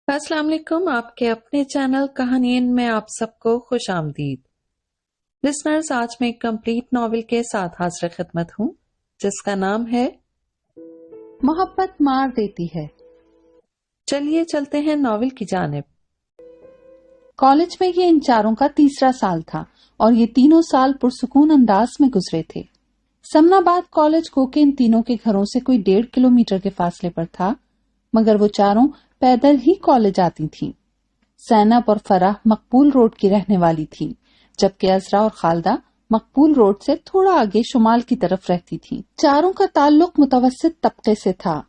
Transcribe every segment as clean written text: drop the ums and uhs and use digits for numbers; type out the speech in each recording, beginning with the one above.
السلام علیکم، آپ کے اپنے چینل کہانین میں آپ سب کو خوش آمدید۔ لسنرز، آج میں ایک کمپلیٹ ناول کے ساتھ حاضر خدمت ہوں جس کا نام ہے محبت مار دیتی ہے۔ چلیے چلتے ہیں ناول کی جانب۔ کالج میں یہ ان چاروں کا تیسرا سال تھا اور یہ تینوں سال پرسکون انداز میں گزرے تھے۔ سمناباد کالج کو کہ ان تینوں کے گھروں سے کوئی 1.5 کلومیٹر کے فاصلے پر تھا، مگر وہ چاروں پیدل ہی کالج آتی تھیں۔ زینب اور فرح مقبول روڈ کی رہنے والی تھی، جبکہ عذرا اور خالدہ مقبول روڈ سے تھوڑا آگے شمال کی طرف رہتی تھی۔ چاروں کا تعلق متوسط طبقے سے تھا۔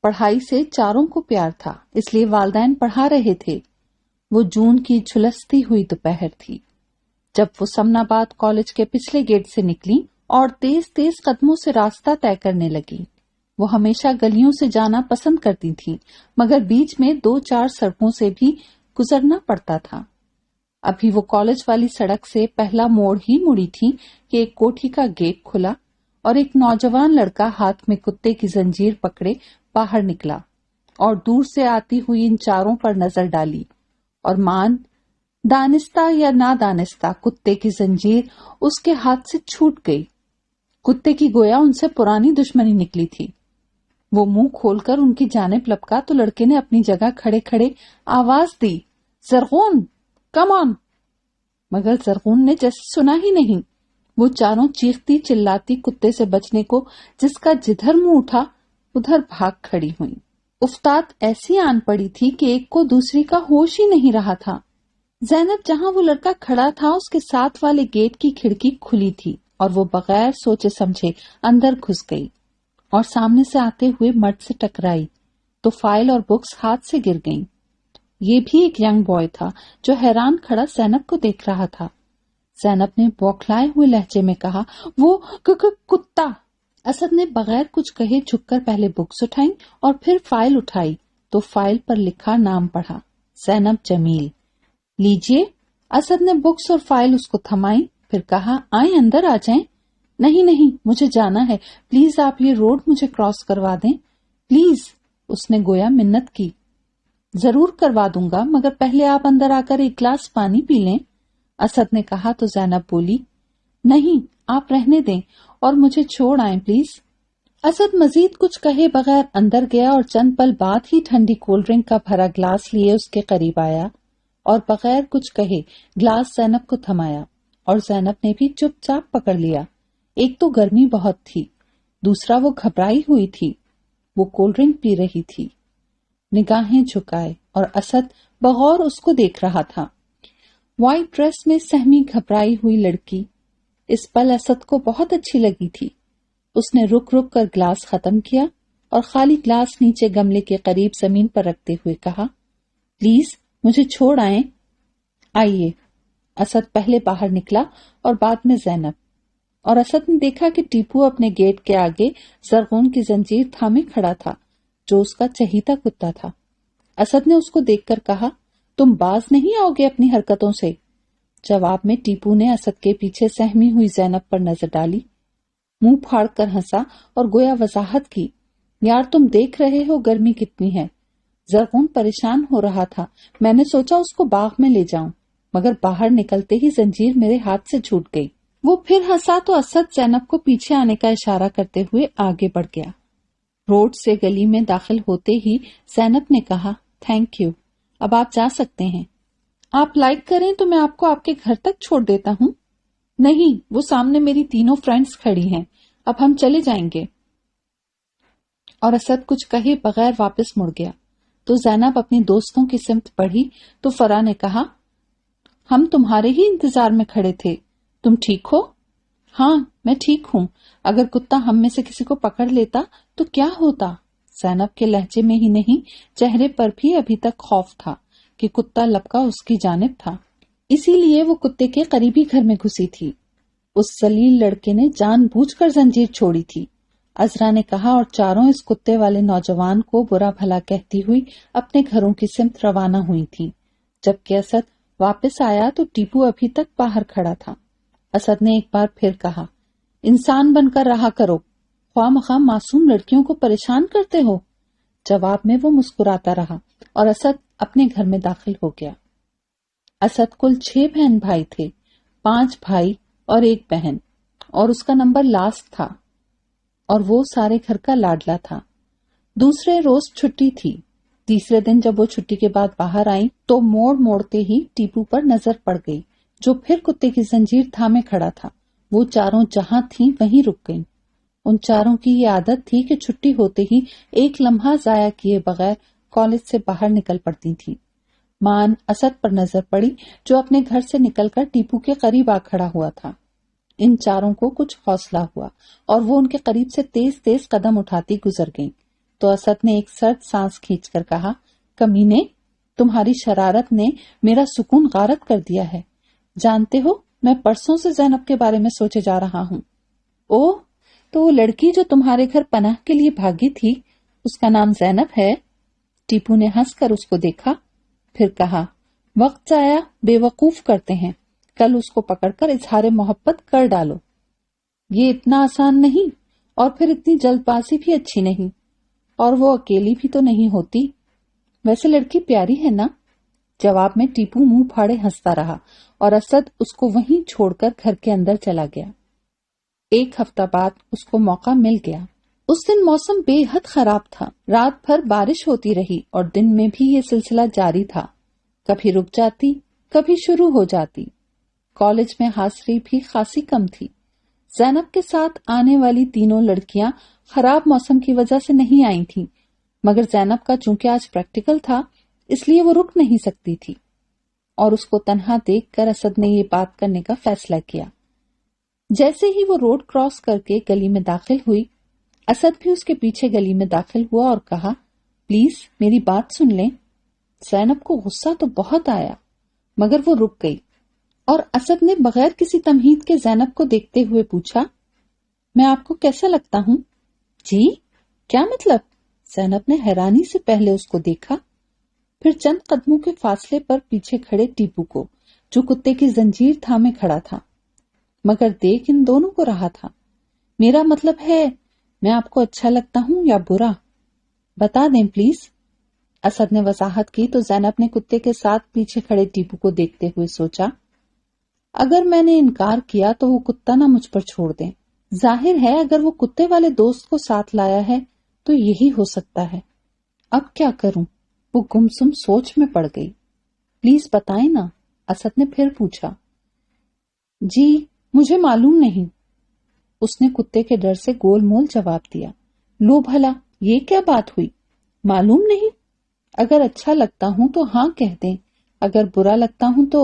پڑھائی سے چاروں کو پیار تھا، اس لیے والدین پڑھا رہے تھے۔ وہ جون کی جھلستی ہوئی دوپہر تھی جب وہ سمناباد کالج کے پچھلے گیٹ سے نکلی اور تیز تیز قدموں سے راستہ طے کرنے لگی۔ وہ ہمیشہ گلیوں سے جانا پسند کرتی تھی، مگر بیچ میں 2-4 سڑکوں سے بھی گزرنا پڑتا تھا۔ ابھی وہ کالج والی سڑک سے پہلا موڑ ہی مڑی تھی کہ ایک کوٹھی کا گیٹ کھلا اور ایک نوجوان لڑکا ہاتھ میں کتے کی زنجیر پکڑے باہر نکلا اور دور سے آتی ہوئی ان چاروں پر نظر ڈالی، اور مان دانستہ یا نادانستہ کتے کی زنجیر اس کے ہاتھ سے چھوٹ گئی۔ کتے کی گویا ان سے پرانی دشمنی نکلی تھی۔ وہ منہ کھول کر ان کی جانب لپکا تو لڑکے نے اپنی جگہ کھڑے کھڑے آواز دی، زرغون کم آن، مگر زرغون نے جیسے سنا ہی نہیں۔ وہ چاروں چیختی چلاتی کتے سے بچنے کو جس کا جدھر منہ اٹھا ادھر بھاگ کھڑی ہوئی۔ افتاد ایسی آن پڑی تھی کہ ایک کو دوسری کا ہوش ہی نہیں رہا تھا۔ زینب جہاں وہ لڑکا کھڑا تھا اس کے ساتھ والے گیٹ کی کھڑکی کھلی تھی اور وہ بغیر سوچے سمجھے اندر گھس گئی اور سامنے سے آتے ہوئے مرد سے ٹکرائی تو فائل اور بکس ہاتھ سے گر گئیں۔ یہ بھی ایک ینگ بوائے تھا جو حیران کھڑا زینب کو دیکھ رہا تھا۔ زینب نے بوکھلائے ہوئے لہجے میں کہا، وہ کتا۔ اسد نے بغیر کچھ کہے جھک کر پہلے بکس اٹھائیں اور پھر فائل اٹھائی تو فائل پر لکھا نام پڑھا، زینب جمیل۔ لیجئے۔ اسد نے بکس اور فائل اس کو تھمائی، پھر کہا، آئیں اندر آ جائیں۔ نہیں مجھے جانا ہے، پلیز آپ یہ روڈ مجھے کراس کروا دیں، پلیز، اس نے گویا منت کی۔ ضرور کروا دوں گا، مگر پہلے آپ اندر آ کر ایک گلاس پانی پی لیں، اسد نے کہا تو زینب بولی، نہیں آپ رہنے دیں اور مجھے چھوڑ آئیں پلیز۔ اسد مزید کچھ کہے بغیر اندر گیا اور چند پل بعد ہی ٹھنڈی کولڈ ڈرنک کا بھرا گلاس لیے اس کے قریب آیا اور بغیر کچھ کہے گلاس زینب کو تھمایا، اور زینب نے بھی چپ چاپ پکڑ لیا۔ ایک تو گرمی بہت تھی، دوسرا وہ گھبرائی ہوئی تھی۔ وہ کولڈ ڈرنک پی رہی تھی، نگاہیں جھکائے، اور اسد بغور اس کو دیکھ رہا تھا۔ وائٹ ڈریس میں سہمی گھبرائی ہوئی لڑکی اس پل اسد کو بہت اچھی لگی تھی۔ اس نے رک رک کر گلاس ختم کیا اور خالی گلاس نیچے گملے کے قریب زمین پر رکھتے ہوئے کہا، پلیز مجھے چھوڑ آئیں۔ آئیے۔ اسد پہلے باہر نکلا اور بعد میں زینب، اور اسد نے دیکھا کہ ٹیپو اپنے گیٹ کے آگے زرغون کی زنجیر تھامے کھڑا تھا جو اس کا چہیتا کتا تھا۔ اسد نے اس کو دیکھ کر کہا، تم باز نہیں آؤ گے اپنی حرکتوں سے؟ جواب میں ٹیپو نے اسد کے پیچھے سہمی ہوئی زینب پر نظر ڈالی، منہ پھاڑ کر ہنسا اور گویا وضاحت کی، یار تم دیکھ رہے ہو گرمی کتنی ہے۔ زرغون پریشان ہو رہا تھا، میں نے سوچا اس کو باغ میں لے جاؤں، مگر باہر نکلتے ہی زنجیر میرے ہاتھ سے چھوٹ گئی۔ وہ پھر ہنسا تو اسد زینب کو پیچھے آنے کا اشارہ کرتے ہوئے آگے بڑھ گیا۔ روڈ سے گلی میں داخل ہوتے ہی زینب نے کہا، تھینک یو، اب آپ جا سکتے ہیں۔ آپ لائک کریں تو میں آپ کو آپ کے گھر تک چھوڑ دیتا ہوں۔ نہیں، وہ سامنے میری تینوں فرینڈز کھڑی ہیں، اب ہم چلے جائیں گے۔ اور اسد کچھ کہے بغیر واپس مڑ گیا تو زینب اپنی دوستوں کی سمت بڑھی تو فرح نے کہا، ہم تمہارے ہی انتظار میں کھڑے تھے، تم ٹھیک ہو؟ ہاں میں ٹھیک ہوں، اگر کتا ہم میں سے کسی کو پکڑ لیتا تو کیا ہوتا؟ زینب کے لہجے میں ہی نہیں، چہرے پر بھی ابھی تک خوف تھا کہ کتا لپکا اس کی جانب تھا، اسی لیے وہ کتے کے قریبی گھر میں گھسی تھی۔ اس ذلیل لڑکے نے جان بوجھ کر زنجیر چھوڑی تھی، عذرا نے کہا، اور چاروں اس کتے والے نوجوان کو برا بھلا کہتی ہوئی اپنے گھروں کی سمت روانہ ہوئی تھی۔ جبکہ اسد واپس آیا تو ٹیپو ابھی تک باہر کھڑا تھا۔ اسد نے ایک بار پھر کہا، انسان بن کر رہا کرو، خواہ مخواہ معصوم لڑکیوں کو پریشان کرتے ہو۔ جواب میں وہ مسکراتا رہا اور اسد اپنے گھر میں داخل ہو گیا۔ اسد کل 6 بہن بھائی تھے، 5 بھائی اور 1 بہن، اور اس کا نمبر لاسٹ تھا اور وہ سارے گھر کا لاڈلا تھا۔ دوسرے روز چھٹی تھی۔ تیسرے دن جب وہ چھٹی کے بعد باہر آئی تو موڑتے ہی ٹیپو پر نظر پڑ گئی، جو پھر کتے کی زنجیر تھامے کھڑا تھا۔ وہ چاروں جہاں تھیں وہیں رک گئیں۔ ان چاروں کی یہ عادت تھی کہ چھٹی ہوتے ہی ایک لمحہ ضائع کیے بغیر کالج سے باہر نکل پڑتی تھی۔ مان اسد پر نظر پڑی، جو اپنے گھر سے نکل کر ٹیپو کے قریب آ کھڑا ہوا تھا۔ ان چاروں کو کچھ حوصلہ ہوا اور وہ ان کے قریب سے تیز تیز قدم اٹھاتی گزر گئیں۔ تو اسد نے ایک سرد سانس کھینچ کر کہا، کمینے، تمہاری شرارت نے میرا سکون غارت کر دیا ہے۔ جانتے ہو، میں پرسوں سے زینب کے بارے میں سوچے جا رہا ہوں۔ اوہ، تو وہ لڑکی جو تمہارے گھر پناہ کے لیے بھاگی تھی، اس کا نام زینب ہے؟ ٹیپو نے ہنس کر اس کو دیکھا، پھر کہا، وقت ضائع بے وقوف کرتے ہیں، کل اس کو پکڑ کر اظہار محبت کر ڈالو۔ یہ اتنا آسان نہیں، اور پھر اتنی جلد بازی بھی اچھی نہیں، اور وہ اکیلی بھی تو نہیں ہوتی۔ ویسے لڑکی پیاری ہے نا؟ جواب میں ٹیپو منہ پھاڑے ہنستا رہا اور اسد اس کو وہیں چھوڑ کر گھر کے اندر چلا گیا۔ 1 ہفتہ بعد اس کو موقع مل گیا۔ اس دن موسم بے حد خراب تھا، رات بھر بارش ہوتی رہی اور دن میں بھی یہ سلسلہ جاری تھا، کبھی رک جاتی کبھی شروع ہو جاتی۔ کالج میں حاضری بھی خاصی کم تھی۔ زینب کے ساتھ آنے والی تینوں لڑکیاں خراب موسم کی وجہ سے نہیں آئی تھیں، مگر زینب کا چونکہ آج پریکٹیکل تھا اس لیے وہ رک نہیں سکتی تھی، اور اس کو تنہا دیکھ کر اسد نے یہ بات کرنے کا فیصلہ کیا۔ جیسے ہی وہ روڈ کراس کر کے گلی میں داخل ہوئی، اسد بھی اس کے پیچھے گلی میں داخل ہوا اور کہا، پلیز میری بات سن لیں۔ زینب کو غصہ تو بہت آیا، مگر وہ رک گئی، اور اسد نے بغیر کسی تمہید کے زینب کو دیکھتے ہوئے پوچھا، میں آپ کو کیسا لگتا ہوں؟ جی؟ کیا مطلب؟ زینب نے حیرانی سے پہلے اس کو دیکھا، پھر چند قدموں کے فاصلے پر پیچھے کھڑے ٹیپو کو، جو کتے کی زنجیر تھامے کھڑا تھا، مگر دیکھ ان دونوں کو رہا تھا۔ میرا مطلب ہے، میں آپ کو اچھا لگتا ہوں یا برا؟ بتا دیں پلیز۔ اسد نے وضاحت کی تو زینب نے کتے کے ساتھ پیچھے کھڑے ٹیپو کو دیکھتے ہوئے سوچا، اگر میں نے انکار کیا تو وہ کتا نہ مجھ پر چھوڑ دیں۔ ظاہر ہے اگر وہ کتے والے دوست کو ساتھ لایا ہے تو یہی ہو سکتا ہے۔ اب کیا کروں؟ وہ گمسم سوچ میں پڑ گئی۔ پلیز بتائیں نا، اسد نے پھر پوچھا۔ جی مجھے معلوم نہیں، اس نے کتے کے ڈر سے گول مول جواب دیا۔ لو بھلا، یہ کیا بات ہوئی؟ معلوم نہیں؟ اگر اچھا لگتا ہوں تو ہاں کہہ دیں، اگر برا لگتا ہوں تو…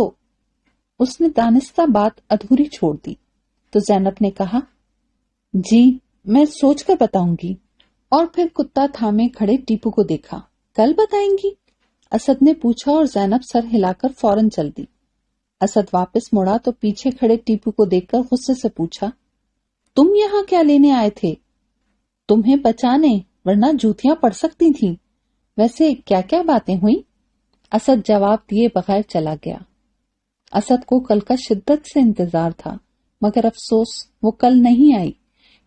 اس نے دانستہ بات ادھوری چھوڑ دی تو زینب نے کہا، جی میں سوچ کر بتاؤں گی، اور پھر کتا تھامے کھڑے ٹیپو کو دیکھا۔ کل بتائیں گی؟ اسد نے پوچھا اور زینب سر ہلا کر فوراً چل دی۔ اسد واپس مڑا تو پیچھے کھڑے ٹیپو کو دیکھ کر غصے سے پوچھا، تم یہاں کیا لینے آئے تھے؟ تمہیں بچانے، ورنہ جوتیاں پڑ سکتی تھیں۔ ویسے کیا کیا باتیں ہوئیں؟ اسد جواب دیے بغیر چلا گیا۔ اسد کو کل کا شدت سے انتظار تھا، مگر افسوس وہ کل نہیں آئی،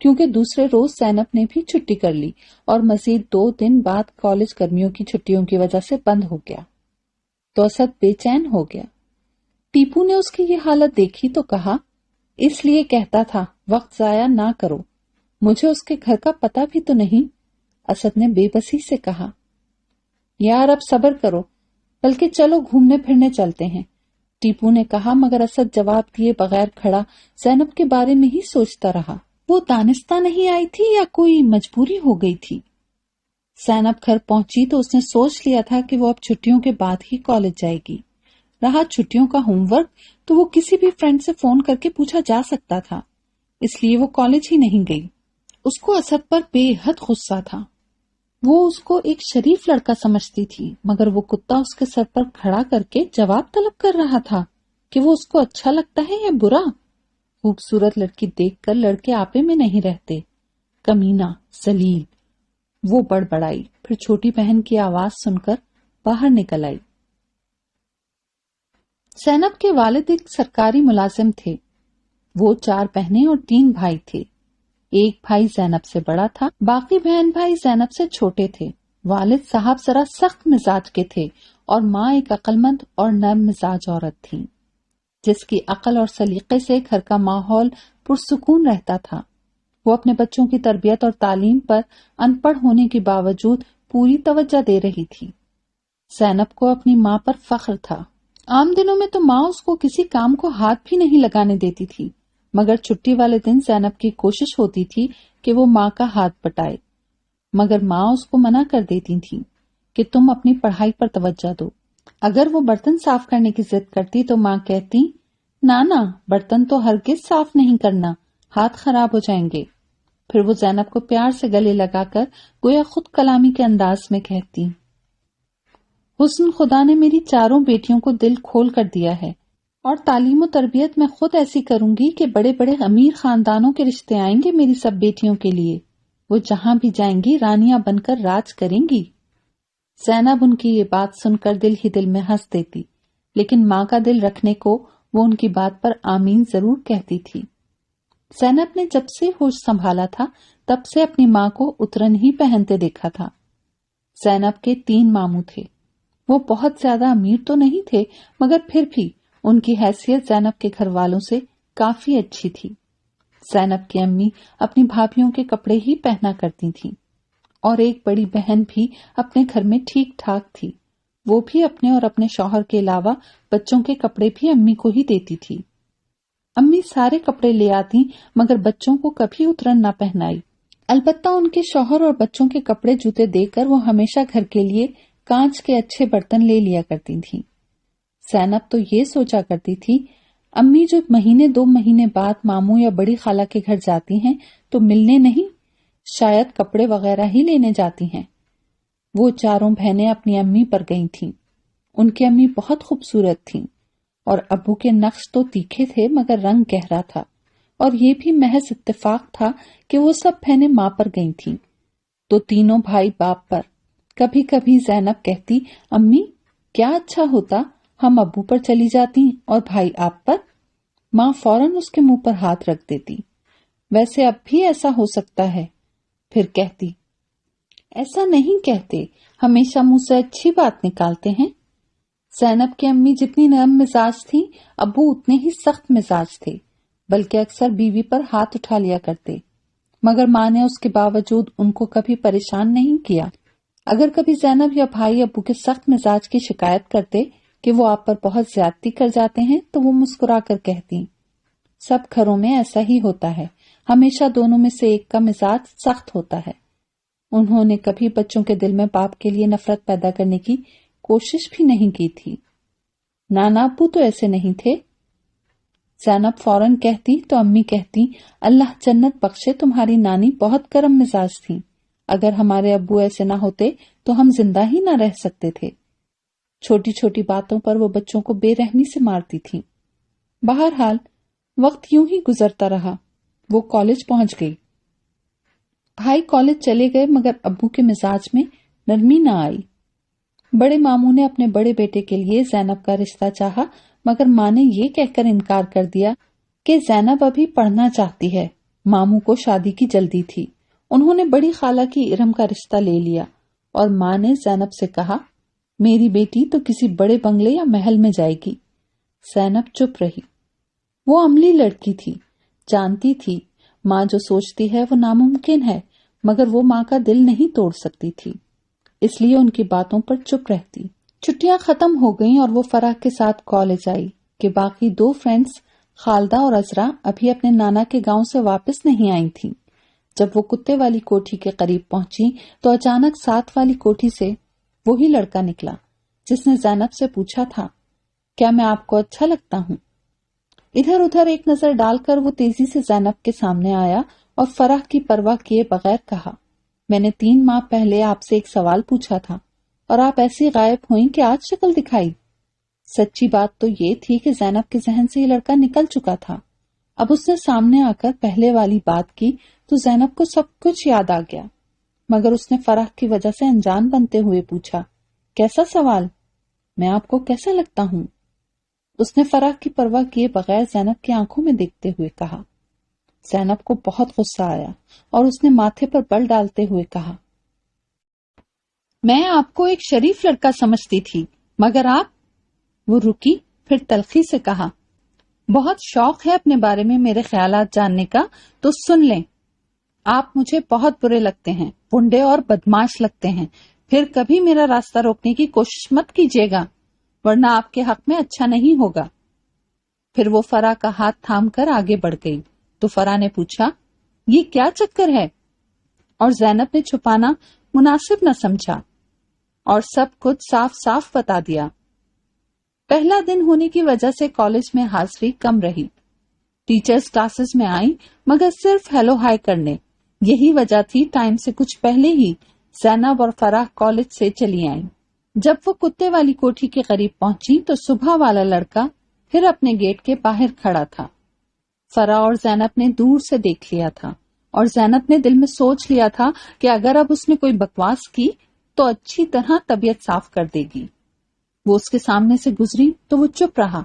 کیونکہ دوسرے روز زینب نے بھی چھٹی کر لی اور مزید 2 دن بعد کالج گرمیوں کی چھٹیوں کی وجہ سے بند ہو گیا۔ تو اسد بے چین ہو گیا۔ ٹیپو نے اس کی یہ حالت دیکھی تو کہا، اس لیے کہتا تھا وقت ضائع نہ کرو، مجھے اس کے گھر کا پتہ بھی تو نہیں۔ اسد نے بے بسی سے کہا، یار اب صبر کرو، بلکہ چلو گھومنے پھرنے چلتے ہیں۔ ٹیپو نے کہا، مگر اسد جواب دیے بغیر کھڑا زینب کے بارے میں ہی سوچتا رہا۔ وہ دانستہ نہیں آئی تھی یا کوئی مجبوری ہو گئی تھی؟ زینب گھر پہنچی تو اس نے سوچ لیا تھا کہ وہ اب چھٹیوں کے بعد ہی کالج جائے گی۔ رہا چھٹیوں کا ہوم ورک تو وہ کسی بھی فرینڈ سے فون کر کے پوچھا جا سکتا تھا، اس لیے وہ کالج ہی نہیں گئی۔ اس کو اسد پر بے حد غصہ تھا۔ وہ اس کو ایک شریف لڑکا سمجھتی تھی، مگر وہ کتا اس کے سر پر کھڑا کر کے جواب طلب کر رہا تھا کہ وہ اس کو اچھا لگتا ہے یا برا۔ خوبصورت لڑکی دیکھ کر لڑکے آپے میں نہیں رہتے۔ کمینہ، ذلیل، وہ بڑبڑائی، پھر چھوٹی بہن کی آواز سن کر باہر نکل آئی۔ زینب کے والد ایک سرکاری ملازم تھے۔ وہ 4 بہنیں اور 3 بھائی تھے۔ ایک بھائی زینب سے بڑا تھا، باقی بہن بھائی زینب سے چھوٹے تھے۔ والد صاحب ذرا سخت مزاج کے تھے اور ماں ایک عقلمند اور نرم مزاج عورت تھی، جس کی عقل اور سلیقے سے گھر کا ماحول پرسکون رہتا تھا۔ وہ اپنے بچوں کی تربیت اور تعلیم پر ان پڑھ ہونے کے باوجود پوری توجہ دے رہی تھی۔ زینب کو اپنی ماں پر فخر تھا۔ عام دنوں میں تو ماں اس کو کسی کام کو ہاتھ بھی نہیں لگانے دیتی تھی، مگر چھٹی والے دن زینب کی کوشش ہوتی تھی کہ وہ ماں کا ہاتھ بٹائے، مگر ماں اس کو منع کر دیتی تھی کہ تم اپنی پڑھائی پر توجہ دو۔ اگر وہ برتن صاف کرنے کی ضد کرتی تو ماں کہتی، نانا برتن تو ہرگز صاف نہیں کرنا، ہاتھ خراب ہو جائیں گے۔ پھر وہ زینب کو پیار سے گلے لگا کر گویا خود کلامی کے انداز میں کہتی، حسن خدا نے میری چاروں بیٹیوں کو دل کھول کر دیا ہے، اور تعلیم و تربیت میں خود ایسی کروں گی کہ بڑے بڑے امیر خاندانوں کے رشتے آئیں گے میری سب بیٹیوں کے لیے، وہ جہاں بھی جائیں گی رانیاں بن کر راج کریں گی۔ زینب ان کی یہ بات سن کر دل ہی دل میں ہنس دیتی، لیکن ماں کا دل رکھنے کو وہ ان کی بات پر آمین ضرور کہتی تھی۔ زینب نے جب سے ہوش سنبھالا تھا تب سے اپنی ماں کو اترن ہی پہنتے دیکھا تھا۔ زینب کے 3 ماموں تھے۔ وہ بہت زیادہ امیر تو نہیں تھے، مگر پھر بھی ان کی حیثیت زینب کے گھر والوں سے کافی اچھی تھی۔ زینب کی امی اپنی بھابھیوں کے کپڑے ہی پہنا کرتی تھیں، اور ایک بڑی بہن بھی اپنے گھر میں ٹھیک ٹھاک تھی۔ وہ بھی اپنے اور اپنے شوہر کے علاوہ بچوں کے کپڑے بھی امی کو ہی دیتی تھی۔ امی سارے کپڑے لے آتی مگر بچوں کو کبھی اترن نہ پہنائی۔ البتہ ان کے شوہر اور بچوں کے کپڑے جوتے دے کر وہ ہمیشہ گھر کے لیے کانچ کے اچھے برتن لے لیا کرتی تھیں۔ زینب تو یہ سوچا کرتی تھی، امی جو 1-2 مہینے بعد ماموں یا بڑی خالہ کے گھر جاتی ہیں تو ملنے نہیں، شاید کپڑے وغیرہ ہی لینے جاتی ہیں۔ وہ چاروں بہنیں اپنی امی پر گئی تھیں۔ ان کی امی بہت خوبصورت تھیں، اور ابو کے نقش تو تیکھے تھے مگر رنگ گہرا تھا، اور یہ بھی محض اتفاق تھا کہ وہ سب بہنیں ماں پر گئی تھیں تو تینوں بھائی باپ پر۔ کبھی کبھی زینب کہتی، امی کیا اچھا ہوتا ہم ابو پر چلی جاتی اور بھائی آپ پر۔ ماں فوراً اس کے منہ پر ہاتھ رکھ دیتی، ویسے اب بھی ایسا ہو سکتا ہے۔ پھر کہتی، ایسا نہیں کہتے، ہمیشہ منہ سے اچھی بات نکالتے ہیں۔ زینب کی امی جتنی نرم مزاج تھی، ابو اتنے ہی سخت مزاج تھے، بلکہ اکثر بیوی پر ہاتھ اٹھا لیا کرتے، مگر ماں نے اس کے باوجود ان کو کبھی پریشان نہیں کیا۔ اگر کبھی زینب یا بھائی ابو کے سخت مزاج کی شکایت کرتے کہ وہ آپ پر بہت زیادتی کر جاتے ہیں تو وہ مسکرا کر کہتی، سب گھروں میں ایسا ہی ہوتا ہے، ہمیشہ دونوں میں سے ایک کا مزاج سخت ہوتا ہے۔ انہوں نے کبھی بچوں کے دل میں باپ کے لیے نفرت پیدا کرنے کی کوشش بھی نہیں کی تھی۔ نانا ابو تو ایسے نہیں تھے۔ زینب فوراً کہتی تو امی کہتی، اللہ جنت بخشے، تمہاری نانی بہت گرم مزاج تھی، اگر ہمارے ابو ایسے نہ ہوتے تو ہم زندہ ہی نہ رہ سکتے تھے۔ چھوٹی چھوٹی باتوں پر وہ بچوں کو بے رحمی سے مارتی تھی۔ بہرحال وقت یوں ہی گزرتا رہا۔ وہ کالج پہنچ گئی۔ بھائی کالج چلے گئے مگر ابو کے مزاج میں نرمی نہ آئی۔ بڑے ماموں نے اپنے بڑے بیٹے کے لیے زینب کا رشتہ چاہا، مگر ماں نے یہ کہہ کر انکار کر دیا کہ زینب ابھی پڑھنا چاہتی ہے۔ ماموں کو شادی کی جلدی تھی۔ انہوں نے بڑی خالہ کی ارم کا رشتہ لے لیا، اور ماں نے زینب سے کہا، میری بیٹی تو کسی بڑے بنگلے یا محل میں جائے گی۔ زینب چپ رہی۔ وہ عملی لڑکی تھی، جانتی تھی ماں جو سوچتی ہے وہ ناممکن ہے، مگر وہ ماں کا دل نہیں توڑ سکتی تھی، اس لیے ان کی باتوں پر چپ رہتی۔ چھٹیاں ختم ہو گئیں اور وہ فرح کے ساتھ کالج آئی کہ باقی 2 فرینڈز خالدہ اور عذرا ابھی اپنے نانا کے گاؤں سے واپس نہیں آئی تھیں۔ جب وہ کتے والی کوٹھی کے قریب پہنچی تو اچانک ساتھ والی کوٹھی سے وہی لڑکا نکلا جس نے زینب سے پوچھا تھا، کیا میں آپ کو اچھا لگتا ہوں؟ ادھر ادھر ایک نظر ڈال کر وہ تیزی سے زینب کے سامنے آیا اور فرح کی پرواہ کیے بغیر کہا، میں نے 3 ماہ پہلے آپ سے ایک سوال پوچھا تھا اور آپ ایسی غائب ہوئیں کہ آج شکل دکھائی۔ سچی بات تو یہ تھی کہ زینب کے ذہن سے یہ لڑکا نکل چکا تھا۔ اب اس نے سامنے آ کر پہلے والی بات کی تو زینب کو سب کچھ یاد آ گیا، مگر اس نے فرح کی وجہ سے انجان بنتے ہوئے پوچھا، کیسا سوال؟ میں آپ کو کیسا لگتا ہوں؟ اس نے فرح کی پرواہ کیے بغیر زینب کی آنکھوں میں دیکھتے ہوئے کہا۔ زینب کو بہت غصہ آیا اور اس نے ماتھے پر بل ڈالتے ہوئے کہا، میں آپ کو ایک شریف لڑکا سمجھتی تھی، مگر آپ... وہ رکی، پھر تلخی سے کہا، بہت شوق ہے اپنے بارے میں میرے خیالات جاننے کا تو سن لیں، آپ مجھے بہت برے لگتے ہیں، بنڈے اور بدماش لگتے ہیں، پھر کبھی میرا راستہ روکنے کی کوشش مت کیجیے گا، ورنہ آپ کے حق میں اچھا نہیں ہوگا۔ پھر وہ فرح کا ہاتھ تھام کر آگے بڑھ گئی تو فرح نے پوچھا، یہ کیا چکر ہے؟ اور زینب نے چھپانا مناسب نہ سمجھا اور سب کچھ صاف صاف بتا دیا۔ پہلا دن ہونے کی وجہ سے کالج میں حاضری کم رہی۔ ٹیچرز کلاسز میں آئیں مگر صرف ہیلو ہائی کرنے، یہی وجہ تھی ٹائم سے کچھ پہلے ہی زینب اور فرح کالج سے چلی آئیں۔ جب وہ کتے والی کوٹھی کے قریب پہنچی تو صبح والا لڑکا پھر اپنے گیٹ کے باہر کھڑا تھا۔ فرح اور زینب نے دور سے دیکھ لیا تھا اور زینب نے دل میں سوچ لیا تھا کہ اگر اب اس نے کوئی بکواس کی تو اچھی طرح طبیعت صاف کر دے گی۔ وہ اس کے سامنے سے گزری تو وہ چپ رہا۔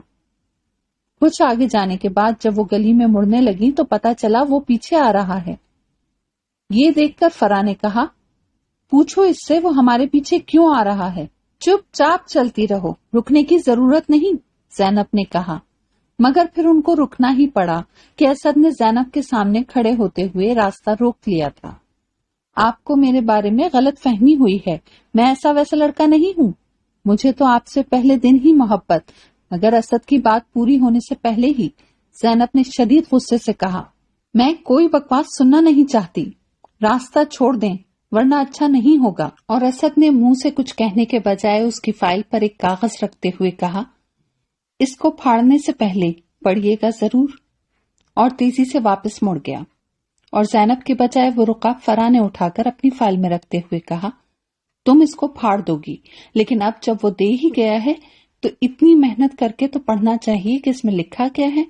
کچھ آگے جانے کے بعد جب وہ گلی میں مڑنے لگی تو پتا چلا وہ پیچھے آ رہا ہے۔ یہ دیکھ کر فرح نے کہا، پوچھو اس سے وہ ہمارے پیچھے کیوں آ رہا ہے؟ چپ چاپ چلتی رہو، رکنے کی ضرورت نہیں، زینب نے کہا، مگر پھر ان کو رکنا ہی پڑا کہ اسد نے زینب کے سامنے کھڑے ہوتے ہوئے راستہ روک لیا تھا۔ آپ کو میرے بارے میں غلط فہمی ہوئی ہے، میں ایسا ویسا لڑکا نہیں ہوں، مجھے تو آپ سے پہلے دن ہی محبت، مگر اسد کی بات پوری ہونے سے پہلے ہی زینب نے شدید غصے سے کہا، میں کوئی بکواس سننا نہیں چاہتی، راستہ چھوڑ دیں ورنہ اچھا نہیں ہوگا۔ اور اسد نے منہ سے کچھ کہنے کے بجائے اس کی فائل پر ایک کاغذ رکھتے ہوئے کہا، اس کو پھاڑنے سے پہلے پڑھیے گا ضرور، اور تیزی سے واپس مڑ گیا۔ اور زینب کے بجائے وہ رقاب فرح نے اٹھا کر اپنی فائل میں رکھتے ہوئے کہا، تم اس کو پھاڑ دو گی، لیکن اب جب وہ دے ہی گیا ہے تو اتنی محنت کر کے تو پڑھنا چاہیے کہ اس میں لکھا کیا ہے۔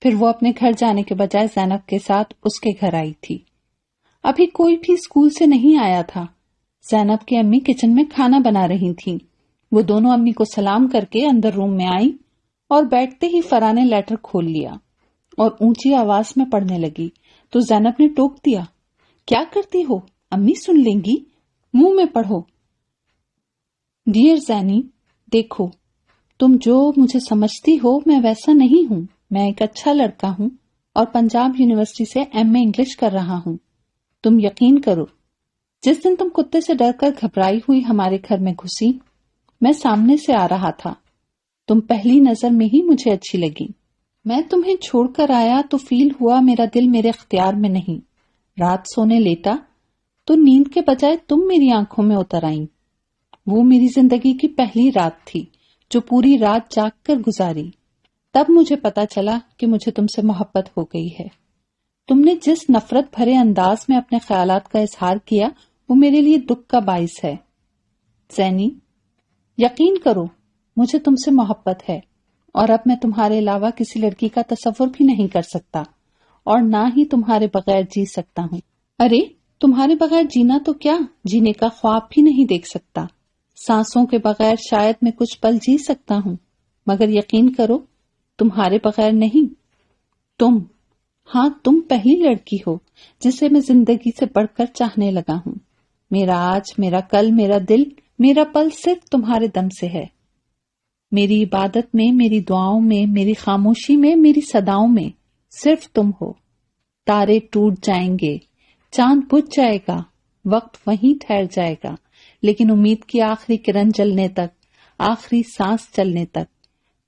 پھر وہ اپنے گھر جانے کے بجائے زینب کے ساتھ اس کے گھر آئی تھی۔ ابھی کوئی بھی اسکول سے نہیں آیا تھا۔ زینب کی امی کچن میں کھانا بنا رہی تھیں۔ وہ دونوں امی کو سلام کر کے اندر روم میں آئیں اور بیٹھتے ہی فرح نے لیٹر کھول لیا اور اونچی آواز میں پڑھنے لگی تو زینب نے ٹوک دیا، کیا کرتی ہو؟ امی سن لیں گی، منہ میں پڑھو۔ ڈیئر زینی، دیکھو، تم جو مجھے سمجھتی ہو میں ویسا نہیں ہوں، میں ایک اچھا لڑکا ہوں اور پنجاب یونیورسٹی سے ایم اے انگلش کر رہا ہوں۔ تم یقین کرو، جس دن تم کتے سے ڈر کر گھبرائی ہوئی ہمارے گھر میں گھسی، میں سامنے سے آ رہا تھا، تم پہلی نظر میں ہی مجھے اچھی لگی۔ میں تمہیں چھوڑ کر آیا تو فیل ہوا میرا دل میرے اختیار میں نہیں۔ رات سونے لیٹا تو نیند کے بجائے تم میری آنکھوں میں اتر آئیں۔ وہ میری زندگی کی پہلی رات تھی جو پوری رات جاگ کر گزاری۔ تب مجھے پتا چلا کہ مجھے تم سے محبت ہو گئی ہے۔ تم نے جس نفرت بھرے انداز میں اپنے خیالات کا اظہار کیا وہ میرے لیے دکھ کا باعث ہے۔ زینی، یقین کرو مجھے تم سے محبت ہے اور اب میں تمہارے علاوہ کسی لڑکی کا تصور بھی نہیں کر سکتا اور نہ ہی تمہارے بغیر جی سکتا ہوں۔ ارے تمہارے بغیر جینا تو کیا، جینے کا خواب بھی نہیں دیکھ سکتا۔ سانسوں کے بغیر شاید میں کچھ پل جی سکتا ہوں، مگر یقین کرو تمہارے بغیر نہیں۔ تم، ہاں تم پہلی لڑکی ہو جسے میں زندگی سے بڑھ کر چاہنے لگا ہوں۔ میرا آج، میرا کل، میرا دل، میرا پل صرف تمہارے دم سے ہے۔ میری عبادت میں، میری دعاؤں میں، میری خاموشی میں، میری صداؤں میں صرف تم ہو۔ تارے ٹوٹ جائیں گے، چاند بجھ جائے گا، وقت وہیں ٹھہر جائے گا، لیکن امید کی آخری کرن جلنے تک، آخری سانس چلنے تک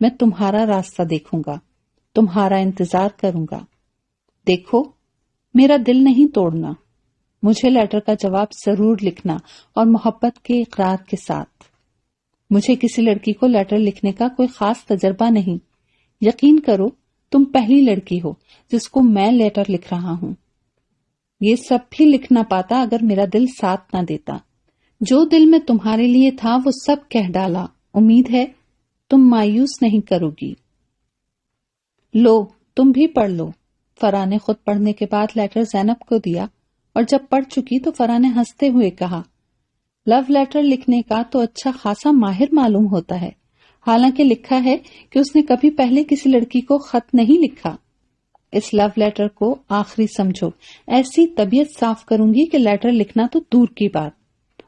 میں تمہارا راستہ دیکھوں گا، تمہارا انتظار کروں گا۔ دیکھو، میرا دل نہیں توڑنا، مجھے لیٹر کا جواب ضرور لکھنا اور محبت کے اقرار کے ساتھ۔ مجھے کسی لڑکی کو لیٹر لکھنے کا کوئی خاص تجربہ نہیں۔ یقین کرو تم پہلی لڑکی ہو جس کو میں لیٹر لکھ رہا ہوں۔ یہ سب بھی لکھ نہ پاتا اگر میرا دل ساتھ نہ دیتا۔ جو دل میں تمہارے لیے تھا وہ سب کہہ ڈالا۔ امید ہے تم مایوس نہیں کرو گی۔ لو، تم بھی پڑھ لو۔ فرح نے خود پڑھنے کے بعد لیٹر زینب کو دیا اور جب پڑھ چکی تو فرح نے ہنستے ہوئے کہا، لو لیٹر لکھنے کا تو اچھا خاصا ماہر معلوم ہوتا ہے، حالانکہ لکھا ہے کہ اس نے کبھی پہلے کسی لڑکی کو خط نہیں لکھا۔ اس لو لیٹر کو آخری سمجھو، ایسی طبیعت صاف کروں گی کہ لیٹر لکھنا تو دور کی بات،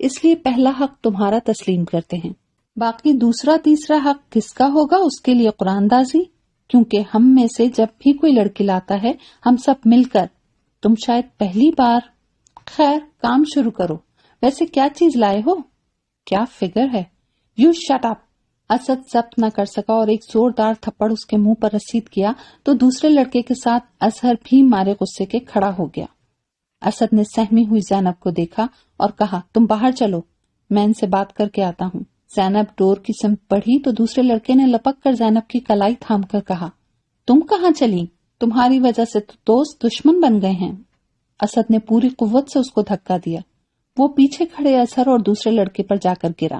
اس لیے پہلا حق تمہارا تسلیم کرتے ہیں، باقی دوسرا تیسرا حق کس کا ہوگا اس کے لیے قرآن دازی، کیونکہ ہم میں سے جب بھی کوئی لڑکی لاتا ہے ہم سب مل کر، تم شاید پہلی بار، خیر کام شروع کرو، ویسے کیا چیز لائے ہو؟ کیا فگر ہے؟ You shut up! اسد ضبط نہ کر سکا اور ایک زوردار تھپڑ اس کے منہ پر رسید کیا تو دوسرے لڑکے کے ساتھ اظہر بھی مارے غصے کے کھڑا ہو گیا۔ اسد نے سہمی ہوئی زینب کو دیکھا اور کہا، تم باہر چلو، میں ان سے بات کر کے آتا ہوں۔ زینب ڈور کی سمت بڑھی تو دوسرے لڑکے نے لپک کر زینب کی کلائی تھام کر کہا، تم کہاں چلی؟ تمہاری وجہ سے تو دوست دشمن بن گئے ہیں۔ اسد نے پوری قوت سے اس کو دھکا دیا، وہ پیچھے کھڑے اظہر اور دوسرے لڑکے پر جا کر گرا۔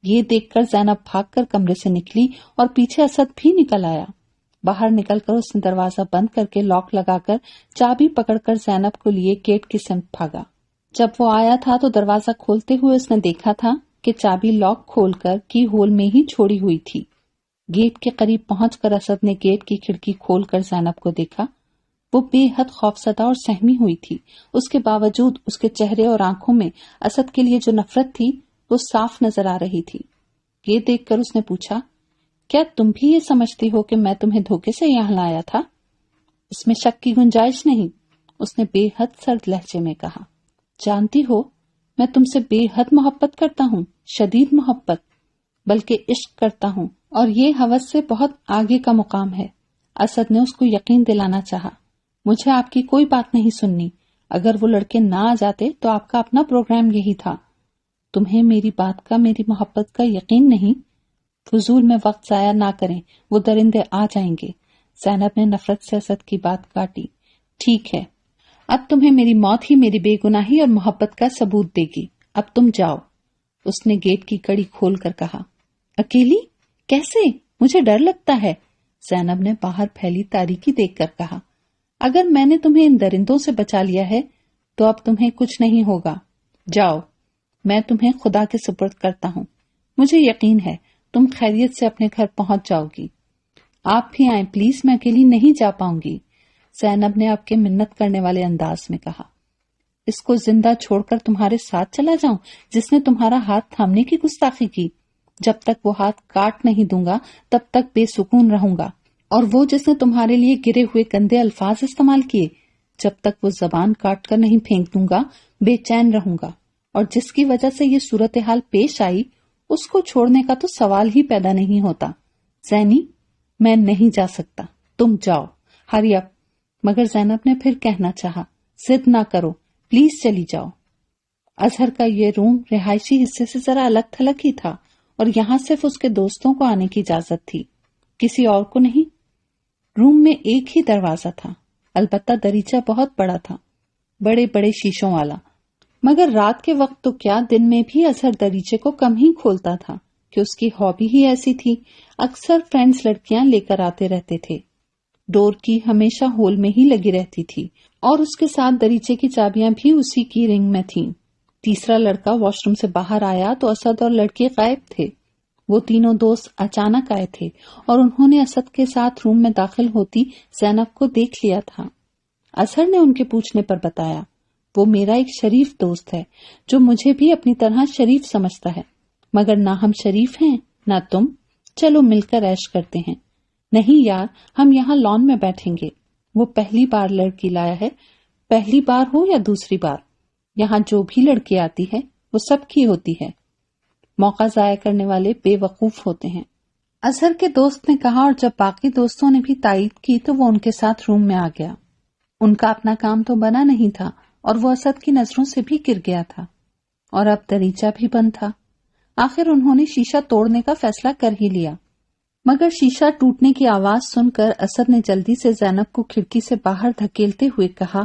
یہ دیکھ کر زینب بھاگ کر کمرے سے نکلی اور پیچھے اسد بھی نکل آیا۔ باہر نکل کر اس نے دروازہ بند کر کے لاک لگا کر چابی پکڑ کر زینب کو لیے گیٹ کی سمت بھاگا۔ جب وہ آیا تھا تو دروازہ کھولتے ہوئے اس نے دیکھا تھا کہ چابی لاک کھول کر کی ہول میں ہی چھوڑی ہوئی تھی۔ گیٹ کے قریب پہنچ کر اسد نے گیٹ کی کھڑکی کھول کر زینب کو دیکھا۔ وہ بے حد خوفزدہ اور سہمی ہوئی تھی، اس کے باوجود اس کے چہرے اور آنکھوں میں اسد کے لیے جو نفرت تھی وہ صاف نظر آ رہی تھی۔ یہ دیکھ کر اس نے پوچھا، کیا تم بھی یہ سمجھتی ہو کہ میں تمہیں دھوکے سے یہاں لایا تھا؟ اس میں شک کی گنجائش نہیں، اس نے بے حد سرد لہجے میں کہا۔ جانتی ہو میں تم سے بے حد محبت کرتا ہوں، شدید محبت، بلکہ عشق کرتا ہوں، اور یہ ہوس سے بہت آگے کا مقام ہے۔ اسد نے اس کو یقین دلانا چاہا، مجھے آپ کی کوئی بات نہیں سننی، اگر وہ لڑکے نہ آ جاتے تو آپ کا اپنا پروگرام یہی تھا۔ تمہیں میری بات کا، میری محبت کا یقین نہیں؟ فضول میں وقت ضائع نہ کریں، وہ درندے آ جائیں گے۔ زینب نے نفرت سے اسد کی بات کاٹی۔ ٹھیک ہے، اب تمہیں میری موت ہی میری بے گناہی اور محبت کا ثبوت دے گی، اب تم جاؤ۔ اس نے گیٹ کی کڑی کھول کر کہا۔ اکیلی؟ کیسے؟ مجھے ڈر لگتا ہے، زینب نے باہر پھیلی تاریکی دیکھ کر کہا۔ اگر میں نے تمہیں ان درندوں سے بچا لیا ہے تو اب تمہیں کچھ نہیں ہوگا، جاؤ، میں تمہیں خدا کے سپرد کرتا ہوں، مجھے یقین ہے تم خیریت سے اپنے گھر پہنچ جاؤ گی۔ آپ بھی آئیں پلیز، میں اکیلی نہیں جا پاؤں گی، زینب نے اب کے منت کرنے والے انداز میں کہا۔ اس کو زندہ چھوڑ کر تمہارے ساتھ چلا جاؤں جس نے تمہارا ہاتھ تھامنے کی گستاخی کی؟ جب تک وہ ہاتھ کاٹ نہیں دوں گا تب تک بے سکون رہوں گا، اور وہ جس نے تمہارے لیے گرے ہوئے گندے الفاظ استعمال کیے، جب تک وہ زبان کاٹ کر نہیں پھینک دوں گا بے چین رہوں گا، اور جس کی وجہ سے یہ صورتحال پیش آئی اس کو چھوڑنے کا تو سوال ہی پیدا نہیں ہوتا۔ زینی، میں نہیں جا سکتا، تم جاؤ، ہری اپ۔ مگر زینب نے پھر کہنا چاہا، ضد نہ کرو، پلیز چلی جاؤ۔ اظہر کا یہ روم رہائشی حصے سے ذرا الگ تھلگ ہی تھا، اور یہاں صرف اس کے دوستوں کو آنے کی اجازت تھی، کسی اور کو نہیں۔ روم میں ایک ہی دروازہ تھا، البتہ دریچہ بہت بڑا تھا، بڑے بڑے شیشوں والا، مگر رات کے وقت تو کیا دن میں بھی اظہر دریچے کو کم ہی کھولتا تھا کہ اس کی ہابی ہی ایسی تھی، اکثر فرینڈز لڑکیاں لے کر آتے رہتے تھے۔ ڈور کی ہمیشہ ہول میں ہی لگی رہتی تھی، اور اس کے ساتھ دریچے کی چابیاں بھی اسی کی رنگ میں تھیں۔ تیسرا لڑکا واش روم سے باہر آیا تو اسد اور لڑکے غائب تھے۔ وہ تینوں دوست اچانک آئے تھے اور انہوں نے اسد کے ساتھ روم میں داخل ہوتی زینب کو دیکھ لیا تھا۔ اظہر نے ان کے پوچھنے پر بتایا، وہ میرا ایک شریف دوست ہے جو مجھے بھی اپنی طرح شریف سمجھتا ہے، مگر نہ ہم شریف ہیں نہ تم، چلو مل کر عیش کرتے ہیں۔ نہیں یار، ہم یہاں لان میں بیٹھیں گے۔ وہ پہلی بار لڑکی لایا ہے، پہلی بار ہو یا دوسری بار، یہاں جو بھی لڑکی آتی ہے وہ سب کی ہوتی ہے، موقع ضائع کرنے والے بے وقوف ہوتے ہیں، اظہر کے دوست نے کہا، اور جب باقی دوستوں نے بھی تائید کی تو وہ ان کے ساتھ روم میں آ گیا۔ ان کا اپنا کام تو بنا نہیں تھا اور وہ اسد کی نظروں سے بھی گر گیا تھا، اور اب دریچہ بھی بند تھا۔ آخر انہوں نے شیشہ توڑنے کا فیصلہ کر ہی لیا، مگر شیشہ ٹوٹنے کی آواز سن کر اسد نے جلدی سے زینب کو کھڑکی سے باہر دھکیلتے ہوئے کہا،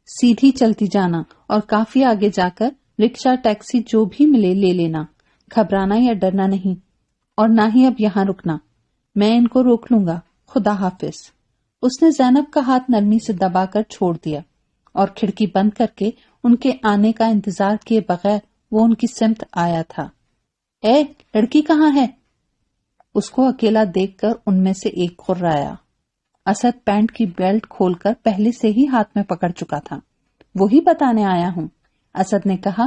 سیدھی چلتی جانا اور کافی آگے جا کر رکشہ ٹیکسی جو بھی ملے لے لینا، گھبرانا یا ڈرنا نہیں، اور نہ ہی اب یہاں رکنا، میں ان کو روک لوں گا، خدا حافظ۔ اس نے زینب کا ہاتھ نرمی سے دبا کر چھوڑ دیا اور کھڑکی بند کر کے ان کے آنے کا انتظار کیے بغیر وہ ان کی سمت آیا تھا۔ اے لڑکی کہاں ہے؟ اس کو اکیلا دیکھ کر ان میں سے ایک خرایا۔ اسد پینٹ کی بیلٹ کھول کر پہلے سے ہی ہاتھ میں پکڑ چکا تھا۔ وہی بتانے آیا ہوں، اسد نے کہا،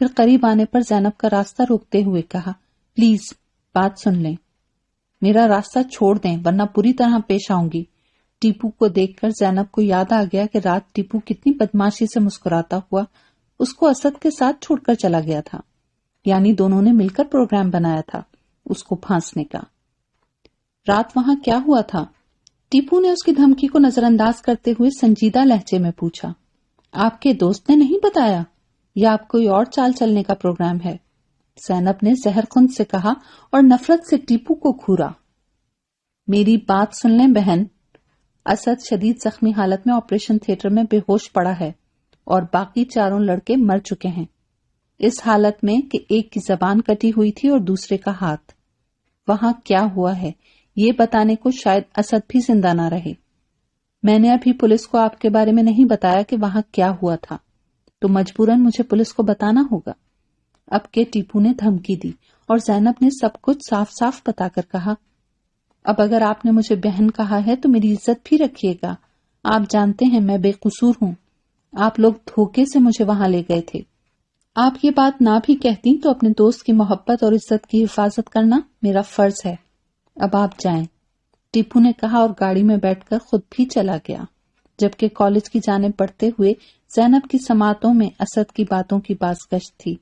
پھر قریب آنے پر زینب کا راستہ روکتے ہوئے کہا، پلیز بات سن لیں، میرا راستہ چھوڑ دیں ورنہ پوری طرح پیش آؤں گی۔ ٹیپو کو دیکھ کر زینب کو یاد آ گیا کہ رات ٹیپو کتنی بدماشی سے مسکراتا ہوا اس کو اسد کے ساتھ چھوڑ کر چلا گیا تھا، یعنی دونوں نے مل کر پروگرام بنایا تھا اس کو پھانسنے کا۔ رات وہاں کیا ہوا تھا؟ ٹیپو نے اس کی دھمکی کو نظر انداز کرتے ہوئے سنجیدہ لہجے میں پوچھا۔ آپ کے دوست نے نہیں بتایا یا آپ کوئی اور چال چلنے کا پروگرام ہے؟ زینب نے زہر خند سے کہا اور نفرت سے ٹیپو کو گھورا۔ میری بات سن لیں بہن، اسد شدید زخمی حالت میں آپریشن تھیٹر میں بے ہوش پڑا ہے اور باقی چاروں لڑکے مر چکے ہیں، اس حالت میں کہ ایک کی زبان کٹی ہوئی تھی اور دوسرے کا ہاتھ۔ وہاں کیا ہوا ہے یہ بتانے کو شاید اسد بھی زندہ نہ رہے۔ میں نے ابھی پولیس کو آپ کے بارے میں نہیں بتایا کہ وہاں کیا ہوا تھا، تو مجبوراً مجھے پولیس کو بتانا ہوگا۔ اب کے ٹیپو نے دھمکی دی اور زینب نے سب کچھ صاف صاف بتا کر کہا، اب اگر آپ نے مجھے بہن کہا ہے تو میری عزت بھی رکھیے گا۔ آپ جانتے ہیں میں بے قصور ہوں، آپ لوگ دھوکے سے مجھے وہاں لے گئے تھے۔ آپ یہ بات نہ بھی کہتی تو اپنے دوست کی محبت اور عزت کی حفاظت کرنا میرا فرض ہے۔ اب آپ جائیں، ٹیپو نے کہا اور گاڑی میں بیٹھ کر خود بھی چلا گیا، جبکہ کالج کی جانب بڑھتے ہوئے زینب کی سماعتوں میں اسد کی باتوں کی بازگشت تھی۔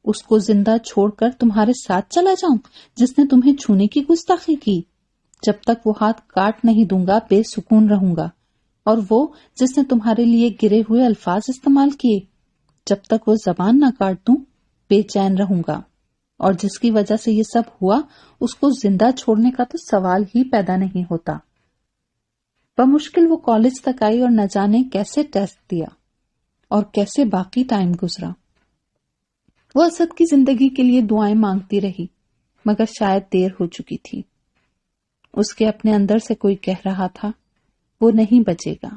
اس کو زندہ چھوڑ کر تمہارے ساتھ چلا جاؤں جس نے تمہیں چھونے کی گستاخی کی؟ جب تک وہ ہاتھ کاٹ نہیں دوں گا بے سکون رہوں گا، اور وہ جس نے تمہارے لیے گرے ہوئے الفاظ استعمال کیے، جب تک وہ زبان نہ کاٹ دوں بے چین رہوں گا، اور جس کی وجہ سے یہ سب ہوا اس کو زندہ چھوڑنے کا تو سوال ہی پیدا نہیں ہوتا۔ بمشکل وہ کالج تک آئی اور نہ جانے کیسے ٹیسٹ دیا اور کیسے باقی ٹائم گزرا۔ وہ اسد کی زندگی کے لیے دعائیں مانگتی رہی، مگر شاید دیر ہو چکی تھی۔ اس کے اپنے اندر سے کوئی کہہ رہا تھا وہ نہیں بچے گا۔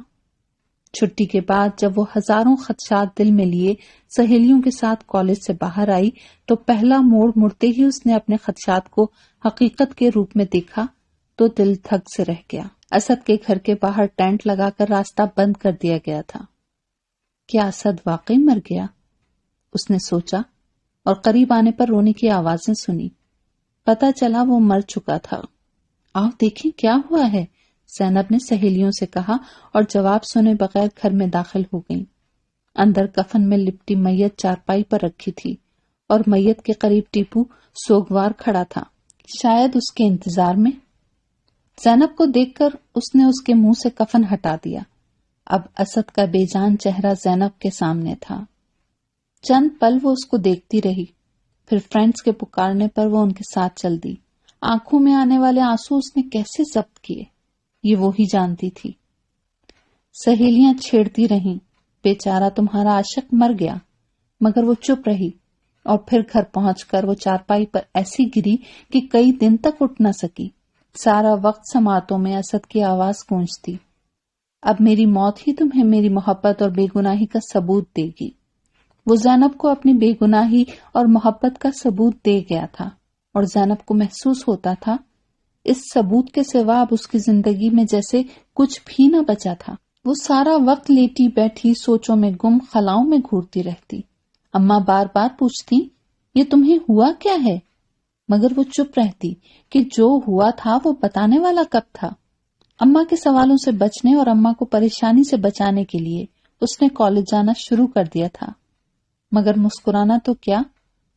چھٹی کے بعد جب وہ ہزاروں خدشات دل میں لیے سہیلیوں کے ساتھ کالج سے باہر آئی تو پہلا موڑ مڑتے ہی اس نے اپنے خدشات کو حقیقت کے روپ میں دیکھا تو دل دھک سے رہ گیا۔ اسد کے گھر کے باہر ٹینٹ لگا کر راستہ بند کر دیا گیا تھا۔ کیا اسد واقعی مر گیا؟ اس نے سوچا اور قریب آنے پر رونے کی آوازیں سنی۔ پتہ چلا وہ مر چکا تھا۔ آؤ دیکھیں کیا ہوا ہے، زینب نے سہیلیوں سے کہا اور جواب سنے بغیر گھر میں داخل ہو گئیں۔ اندر کفن میں لپٹی میت چارپائی پر رکھی تھی اور میت کے قریب ٹیپو سوگوار کھڑا تھا، شاید اس کے انتظار میں۔ زینب کو دیکھ کر اس نے اس کے منہ سے کفن ہٹا دیا۔ اب اسد کا بے جان چہرہ زینب کے سامنے تھا۔ چند پل وہ اس کو دیکھتی رہی، پھر فرینڈز کے پکارنے پر وہ ان کے ساتھ چل دی۔ آنکھوں میں آنے والے آنسو اس نے کیسے ضبط کیے یہ وہی جانتی تھی۔ سہیلیاں چھیڑتی رہیں، بیچارہ تمہارا عاشق مر گیا، مگر وہ چپ رہی اور پھر گھر پہنچ کر وہ چارپائی پر ایسی گری کہ کئی دن تک اٹھ نہ سکی۔ سارا وقت سماعتوں میں اسد کی آواز گونجتی، اب میری موت ہی تمہیں میری محبت اور بے گناہی کا ثبوت دے گی۔ وہ زینب کو اپنی بے گناہی اور محبت کا ثبوت دے گیا تھا اور زینب کو محسوس ہوتا تھا اس ثبوت کے سوا اب اس کی زندگی میں جیسے کچھ بھی نہ بچا تھا۔ وہ سارا وقت لیٹی بیٹھی سوچوں میں گم خلاؤں میں گھورتی رہتی۔ اماں بار بار پوچھتی یہ تمہیں ہوا کیا ہے، مگر وہ چپ رہتی کہ جو ہوا تھا وہ بتانے والا کب تھا۔ اماں کے سوالوں سے بچنے اور اماں کو پریشانی سے بچانے کے لیے اس نے کالج جانا شروع کر دیا تھا، مگر مسکرانا تو کیا،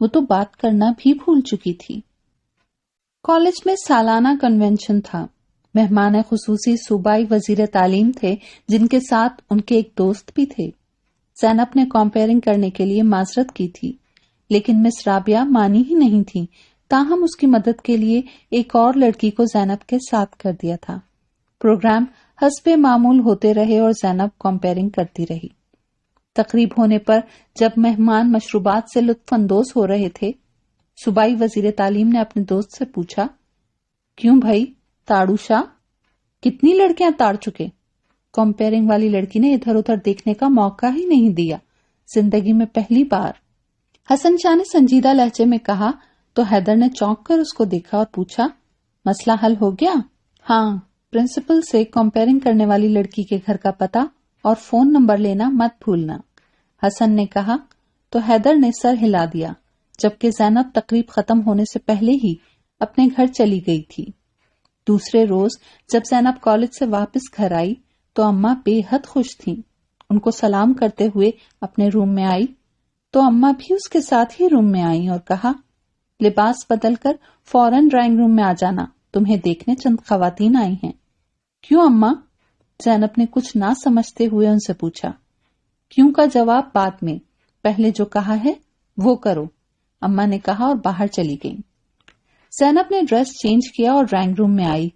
وہ تو بات کرنا بھی بھول چکی تھی۔ کالج میں سالانہ کنونشن تھا۔ مہمان خصوصی صوبائی وزیر تعلیم تھے جن کے ساتھ ان کے ایک دوست بھی تھے۔ زینب نے کمپیئرنگ کرنے کے لیے معذرت کی تھی، لیکن مس رابعہ مانی ہی نہیں تھی، تاہم اس کی مدد کے لیے ایک اور لڑکی کو زینب کے ساتھ کر دیا تھا۔ پروگرام حسب معمول ہوتے رہے اور زینب کمپیئرنگ کرتی رہی۔ تقریب ہونے پر جب مہمان مشروبات سے لطف اندوز ہو رہے تھے، صوبائی وزیر تعلیم نے اپنے دوست سے پوچھا، کیوں بھائی تاڑو شاہ، کتنی لڑکیاں تاڑ چکے؟ کمپیئرنگ والی لڑکی نے ادھر ادھر دیکھنے کا موقع ہی نہیں دیا، زندگی میں پہلی بار۔ حسن شاہ نے سنجیدہ لہجے میں کہا تو حیدر نے چونک کر اس کو دیکھا اور پوچھا، مسئلہ حل ہو گیا؟ ہاں، پرنسپل سے کمپیئرنگ کرنے والی لڑکی کے گھر کا پتہ اور فون نمبر لینا مت بھولنا۔ حسن نے کہا، تو حیدر نے سر ہلا دیا، جبکہ زینب تقریب ختم ہونے سے پہلے ہی اپنے گھر چلی گئی تھی۔ دوسرے روز جب زینب کالج سے واپس گھر آئی تو اماں بے حد خوش تھیں۔ ان کو سلام کرتے ہوئے اپنے روم میں آئی تو اماں بھی اس کے ساتھ ہی روم میں آئیں اور کہا، لباس بدل کر فوراً ڈرائنگ روم میں آ جانا، تمہیں دیکھنے چند خواتین آئی ہیں۔ کیوں اماں؟ زینب نے کچھ نہ سمجھتے ہوئے ان سے پوچھا۔ کیوں کا جواب بعد میں، پہلے جو کہا ہے وہ کرو، اماں نے کہا اور باہر چلی گئی۔ زینب نے ڈریس چینج کیا اور ڈرائنگ روم میں آئی۔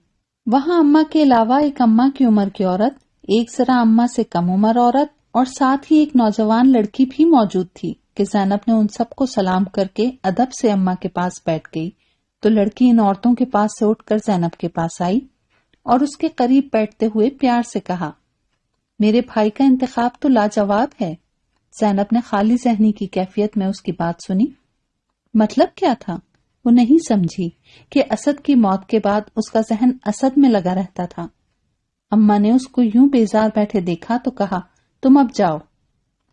وہاں اماں کے علاوہ ایک اماں کی عمر کی عورت، ایک ذرا اماں سے کم عمر عورت اور ساتھ ہی ایک نوجوان لڑکی بھی موجود تھی کہ زینب نے ان سب کو سلام کر کے ادب سے اماں کے پاس بیٹھ گئی تو لڑکی ان عورتوں کے پاس سے اٹھ کر زینب کے پاس آئی اور اس کے قریب بیٹھتے ہوئے پیار سے کہا، میرے بھائی کا انتخاب تو لاجواب ہے۔ زینب نے خالی ذہنی کی کیفیت میں اس کی بات سنی۔ مطلب کیا تھا؟ وہ نہیں سمجھی کہ اسد کی موت کے بعد اس کا ذہن اسد میں لگا رہتا تھا۔ اماں نے اس کو یوں بیزار بیٹھے دیکھا تو کہا، تم اب جاؤ،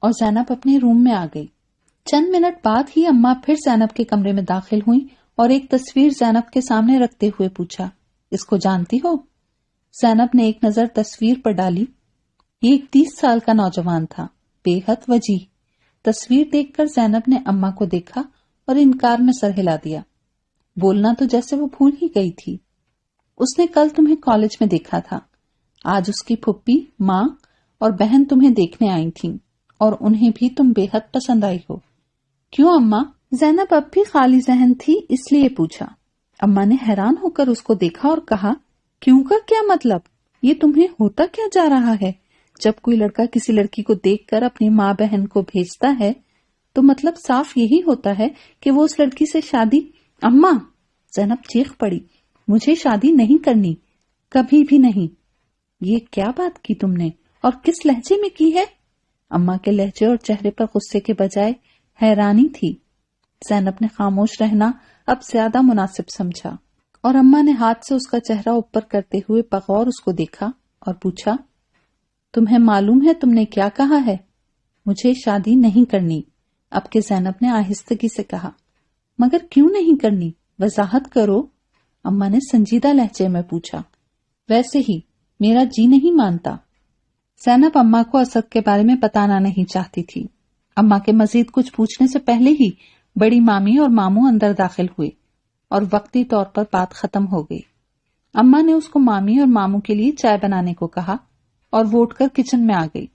اور زینب اپنے روم میں آ گئی۔ چند منٹ بعد ہی اماں پھر زینب کے کمرے میں داخل ہوئیں اور ایک تصویر زینب کے سامنے رکھتے ہوئے پوچھا، اس کو جانتی ہو؟ زینب نے ایک نظر تصویر پر ڈالی۔ یہ ایک 30 سال کا نوجوان تھا، بے حد وجیح۔ تصویر دیکھ کر زینب نے اماں کو دیکھا اور انکار میں سر ہلا دیا۔ بولنا تو جیسے وہ بھول ہی گئی تھی۔ اس نے کل تمہیں کالج میں دیکھا تھا، آج اس کی پھپھی، ماں اور بہن تمہیں دیکھنے آئی تھیں اور انہیں بھی تم بے حد پسند آئی ہو۔ کیوں اماں؟ زینب اب بھی خالی ذہن تھی، اس لیے پوچھا۔ اماں نے حیران ہو کر اس کو دیکھا اور کہا، کیوں کا کیا مطلب؟ یہ تمہیں ہوتا کیا جا رہا ہے؟ جب کوئی لڑکا کسی لڑکی کو دیکھ کر اپنی ماں بہن کو بھیجتا ہے تو مطلب صاف یہی ہوتا ہے کہ وہ اس لڑکی سے شادی۔ اماں! زینب چیخ پڑی، مجھے شادی نہیں کرنی، کبھی بھی نہیں۔ یہ کیا بات کی تم نے اور کس لہجے میں کی ہے؟ اماں کے لہجے اور چہرے پر غصے کے بجائے حیرانی تھی۔ زینب نے خاموش رہنا اب زیادہ مناسب سمجھا اور اماں نے ہاتھ سے اس کا چہرہ اوپر کرتے ہوئے بغور اس کو دیکھا اور پوچھا، تمہیں معلوم ہے تم نے کیا کہا ہے؟ مجھے شادی نہیں کرنی، اب کے زینب نے آہستگی سے کہا۔ مگر کیوں نہیں کرنی؟ وضاحت کرو، اماں نے سنجیدہ لہجے میں پوچھا۔ ویسے ہی میرا جی نہیں مانتا۔ زینب اماں کو اسد کے بارے میں بتانا نہیں چاہتی تھی۔ اماں کے مزید کچھ پوچھنے سے پہلے ہی بڑی مامی اور ماموں اندر داخل ہوئے اور وقتی طور پر بات ختم ہو گئی۔ اماں نے اس کو مامی اور ماموں کے لیے چائے بنانے کو کہا اور وہ اٹھ کر کچن میں آ گئی۔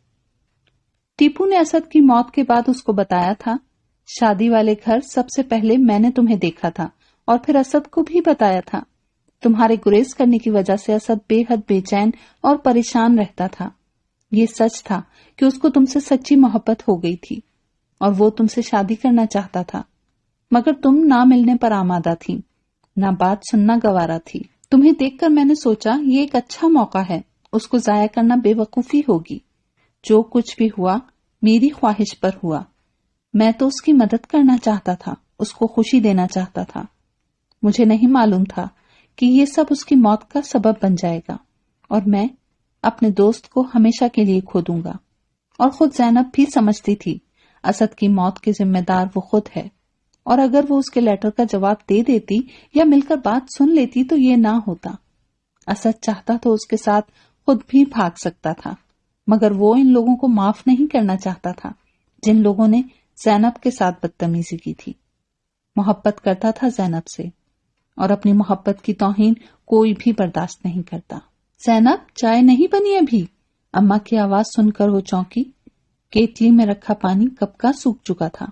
ٹیپو نے اسد کی موت کے بعد اس کو بتایا تھا، شادی والے گھر سب سے پہلے میں نے تمہیں دیکھا تھا اور پھر اسد کو بھی بتایا تھا۔ تمہارے گریز کرنے کی وجہ سے اسد بے حد بے چین اور پریشان رہتا تھا۔ یہ سچ تھا کہ اس کو تم سے سچی محبت ہو گئی تھی اور وہ تم سے شادی کرنا چاہتا تھا، مگر تم نہ ملنے پر آمادہ تھی، نہ بات سننا گوارا تھی۔ تمہیں دیکھ کر میں نے سوچا یہ ایک اچھا موقع ہے، اس کو ضائع کرنا بے وقوفی ہوگی۔ جو کچھ بھی ہوا میری خواہش پر ہوا، میں تو اس کی مدد کرنا چاہتا تھا، اس کو خوشی دینا چاہتا تھا۔ مجھے نہیں معلوم تھا کہ یہ سب اس کی موت کا سبب بن جائے گا اور میں اپنے دوست کو ہمیشہ کے لیے کھو دوں گا۔ اور خود زینب بھی سمجھتی تھی اسد کی موت کے ذمہ دار وہ خود ہے، اور اگر وہ اس کے لیٹر کا جواب دے دیتی یا مل کر بات سن لیتی تو یہ نہ ہوتا۔ اسد چاہتا تو اس کے ساتھ خود بھی بھاگ سکتا تھا، مگر وہ ان لوگوں کو معاف نہیں کرنا چاہتا تھا جن لوگوں نے زینب کے ساتھ بدتمیزی کی تھی۔ محبت کرتا تھا زینب سے اور اپنی محبت کی توہین کوئی بھی برداشت نہیں کرتا۔ زینب چائے نہیں بنی ابھی؟ اماں کی آواز سن کر وہ چونکی۔ کیتلی میں رکھا پانی کب کا سوکھ چکا تھا۔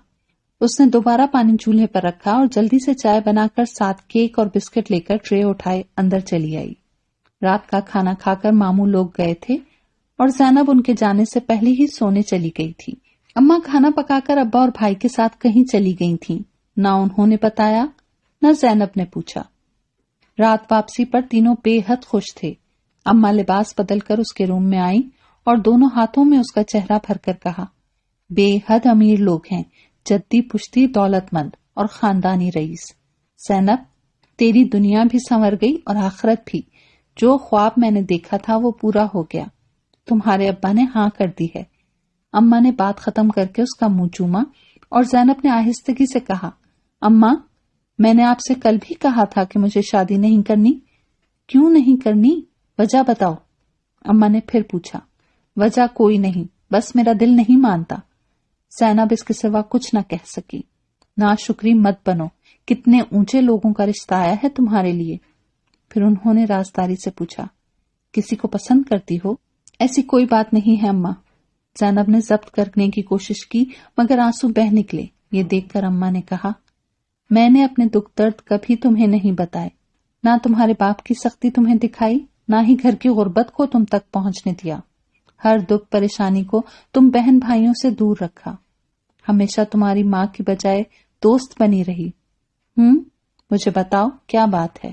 اس نے دوبارہ پانی چولہے پر رکھا اور جلدی سے چائے بنا کر ساتھ کیک اور بسکٹ لے کر ٹرے اٹھائے اندر چلی آئی۔ رات کا کھانا کھا کر ماموں لوگ گئے تھے اور زینب ان کے جانے سے پہلے ہی سونے چلی گئی تھی۔ اماں کھانا پکا کر ابا اور بھائی کے ساتھ کہیں چلی گئی تھیں، نہ انہوں نے بتایا نہ زینب نے پوچھا۔ رات واپسی پر تینوں بے حد خوش تھے۔ اماں لباس بدل کر اس کے روم میں آئیں اور دونوں ہاتھوں میں اس کا چہرہ بھر کر کہا، بے حد امیر لوگ ہیں، جدی پشتی دولت مند اور خاندانی رئیس۔ زینب تیری دنیا بھی سنور گئی اور آخرت بھی، جو خواب میں نے دیکھا تھا وہ پورا ہو گیا، تمہارے ابا نے ہاں کر دی ہے۔ اماں نے بات ختم کر کے اس کا منہ چوما اور زینب نے آہستگی سے کہا، اماں میں نے آپ سے کل بھی کہا تھا کہ مجھے شادی نہیں کرنی۔ کیوں نہیں کرنی؟ وجہ بتاؤ۔ اماں نے پھر پوچھا۔ وجہ کوئی نہیں، بس میرا دل نہیں مانتا۔ زینب اس کے سوا کچھ نہ کہہ سکی۔ ناشکری مت بنو، کتنے اونچے لوگوں کا رشتہ آیا ہے تمہارے لیے۔ پھر انہوں نے رازداری سے پوچھا، کسی کو پسند کرتی ہو؟ ایسی کوئی بات نہیں ہے اماں۔ زینب نے ضبط کرنے کی کوشش کی مگر آنسو بہہ نکلے۔ یہ دیکھ کر اماں نے کہا، میں نے اپنے دکھ درد کبھی تمہیں نہیں بتائے، نہ تمہارے باپ کی سختی تمہیں دکھائی، نہ ہی گھر کی غربت کو تم تک پہنچنے دیا۔ ہر دکھ پریشانی کو تم بہن بھائیوں سے دور رکھا، ہمیشہ تمہاری ماں کی بجائے دوست بنی رہی۔ مجھے بتاؤ کیا بات ہے؟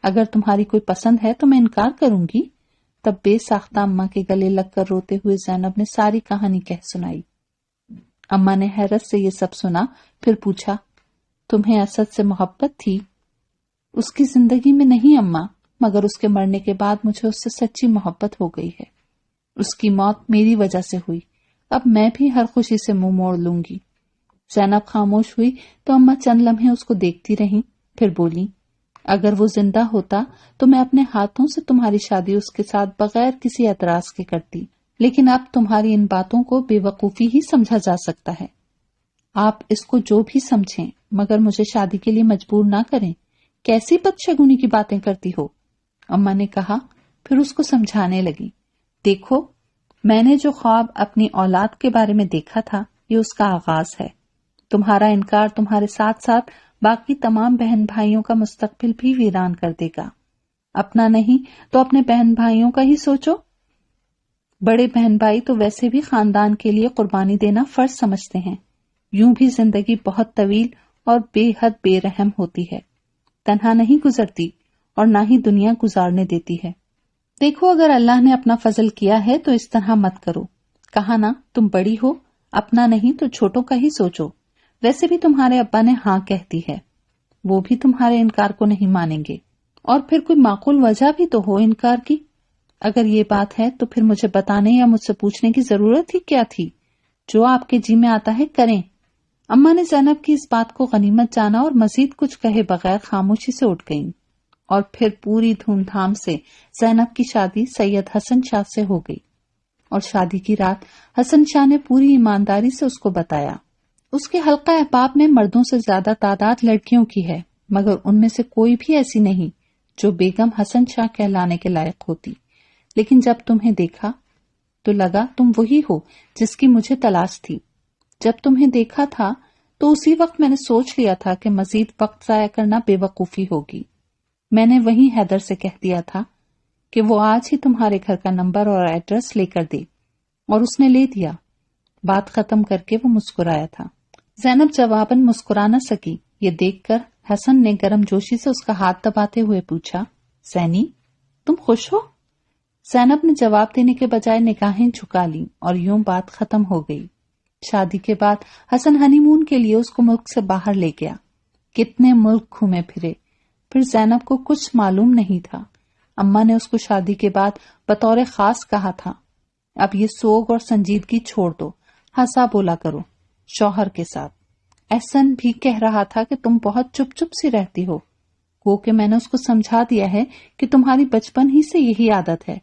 اگر تمہاری کوئی پسند ہے تو میں انکار کروں گی۔ تب بے ساختہ اماں کے گلے لگ کر روتے ہوئے زینب نے ساری کہانی کہہ سنائی۔ اماں نے حیرت سے یہ سب سنا، پھر پوچھا، تمہیں اسد سے محبت تھی؟ اس کی زندگی میں نہیں اماں، مگر اس کے مرنے کے بعد مجھے اس سے سچی محبت ہو گئی ہے۔ اس کی موت میری وجہ سے ہوئی، اب میں بھی ہر خوشی سے منہ موڑ لوں گی۔ زینب خاموش ہوئی تو اماں چند لمحے اس کو دیکھتی رہیں، پھر بولی، اگر وہ زندہ ہوتا تو میں اپنے ہاتھوں سے تمہاری شادی اس کے ساتھ بغیر کسی اعتراض کے کرتی، لیکن اب تمہاری ان باتوں کو بے وقوفی ہی سمجھا جا سکتا ہے۔ آپ اس کو جو بھی سمجھیں مگر مجھے شادی کے لیے مجبور نہ کریں۔ کیسی بدشگونی کی باتیں کرتی ہو؟ اماں نے کہا، پھر اس کو سمجھانے لگی، دیکھو میں نے جو خواب اپنی اولاد کے بارے میں دیکھا تھا یہ اس کا آغاز ہے۔ تمہارا انکار تمہارے ساتھ ساتھ باقی تمام بہن بھائیوں کا مستقبل بھی ویران کر دے گا۔ اپنا نہیں تو اپنے بہن بھائیوں کا ہی سوچو۔ بڑے بہن بھائی تو ویسے بھی خاندان کے لیے قربانی دینا فرض سمجھتے ہیں۔ یوں بھی زندگی بہت طویل اور بے حد بے رحم ہوتی ہے، تنہا نہیں گزرتی اور نہ ہی دنیا گزارنے دیتی ہے۔ دیکھو اگر اللہ نے اپنا فضل کیا ہے تو اس طرح مت کرو۔ کہا نا تم بڑی ہو، اپنا نہیں تو چھوٹوں کا ہی سوچو۔ ویسے بھی تمہارے ابا نے ہاں کہتی ہے، وہ بھی تمہارے انکار کو نہیں مانیں گے، اور پھر کوئی معقول وجہ بھی تو ہو انکار کی۔ اگر یہ بات ہے تو پھر مجھے بتانے یا مجھ سے پوچھنے کی ضرورت ہی کیا تھی؟ جو آپ کے جی میں آتا ہے کریں۔ اماں نے زینب کی اس بات کو غنیمت جانا اور مزید کچھ کہے بغیر خاموشی سے اٹھ گئیں، اور پھر پوری دھوم دھام سے زینب کی شادی سید حسن شاہ سے ہو گئی۔ اور شادی کی رات حسن شاہ نے پوری ایمانداری سے اس کو بتایا۔ اس کے حلقہ احباب میں مردوں سے زیادہ تعداد لڑکیوں کی ہے، مگر ان میں سے کوئی بھی ایسی نہیں جو بیگم حسن شاہ کہلانے کے لائق ہوتی۔ لیکن جب تمہیں دیکھا تو لگا تم وہی ہو جس کی مجھے تلاش تھی۔ جب تمہیں دیکھا تھا تو اسی وقت میں نے سوچ لیا تھا کہ مزید وقت ضائع کرنا بے وقوفی ہوگی۔ میں نے وہیں حیدر سے کہہ دیا تھا کہ وہ آج ہی تمہارے گھر کا نمبر اور ایڈریس لے کر دے، اور اس نے لے دیا۔ بات ختم کر کے وہ مسکرایا تھا۔ زینب جواباً مسکرا نہ سکی۔ یہ دیکھ کر حسن نے گرم جوشی سے اس کا ہاتھ دباتے ہوئے پوچھا، زینی تم خوش ہو؟ زینب نے جواب دینے کے بجائے نگاہیں جھکا لی اور یوں بات ختم ہو گئی۔ شادی کے بعد حسن ہنی مون کے لیے اس کو ملک سے باہر لے گیا۔ کتنے ملک گھومے پھرے، پھر زینب کو کچھ معلوم نہیں تھا۔ اماں نے اس کو شادی کے بعد بطور خاص کہا تھا، اب یہ سوگ اور سنجیدگی چھوڑ دو، ہنسا بولا کرو شوہر کے ساتھ۔ احسن بھی کہہ رہا تھا کہ تم بہت چپ چپ سی رہتی ہو، گو کہ میں نے اس کو سمجھا دیا ہے کہ تمہاری بچپن ہی سے یہی عادت ہے،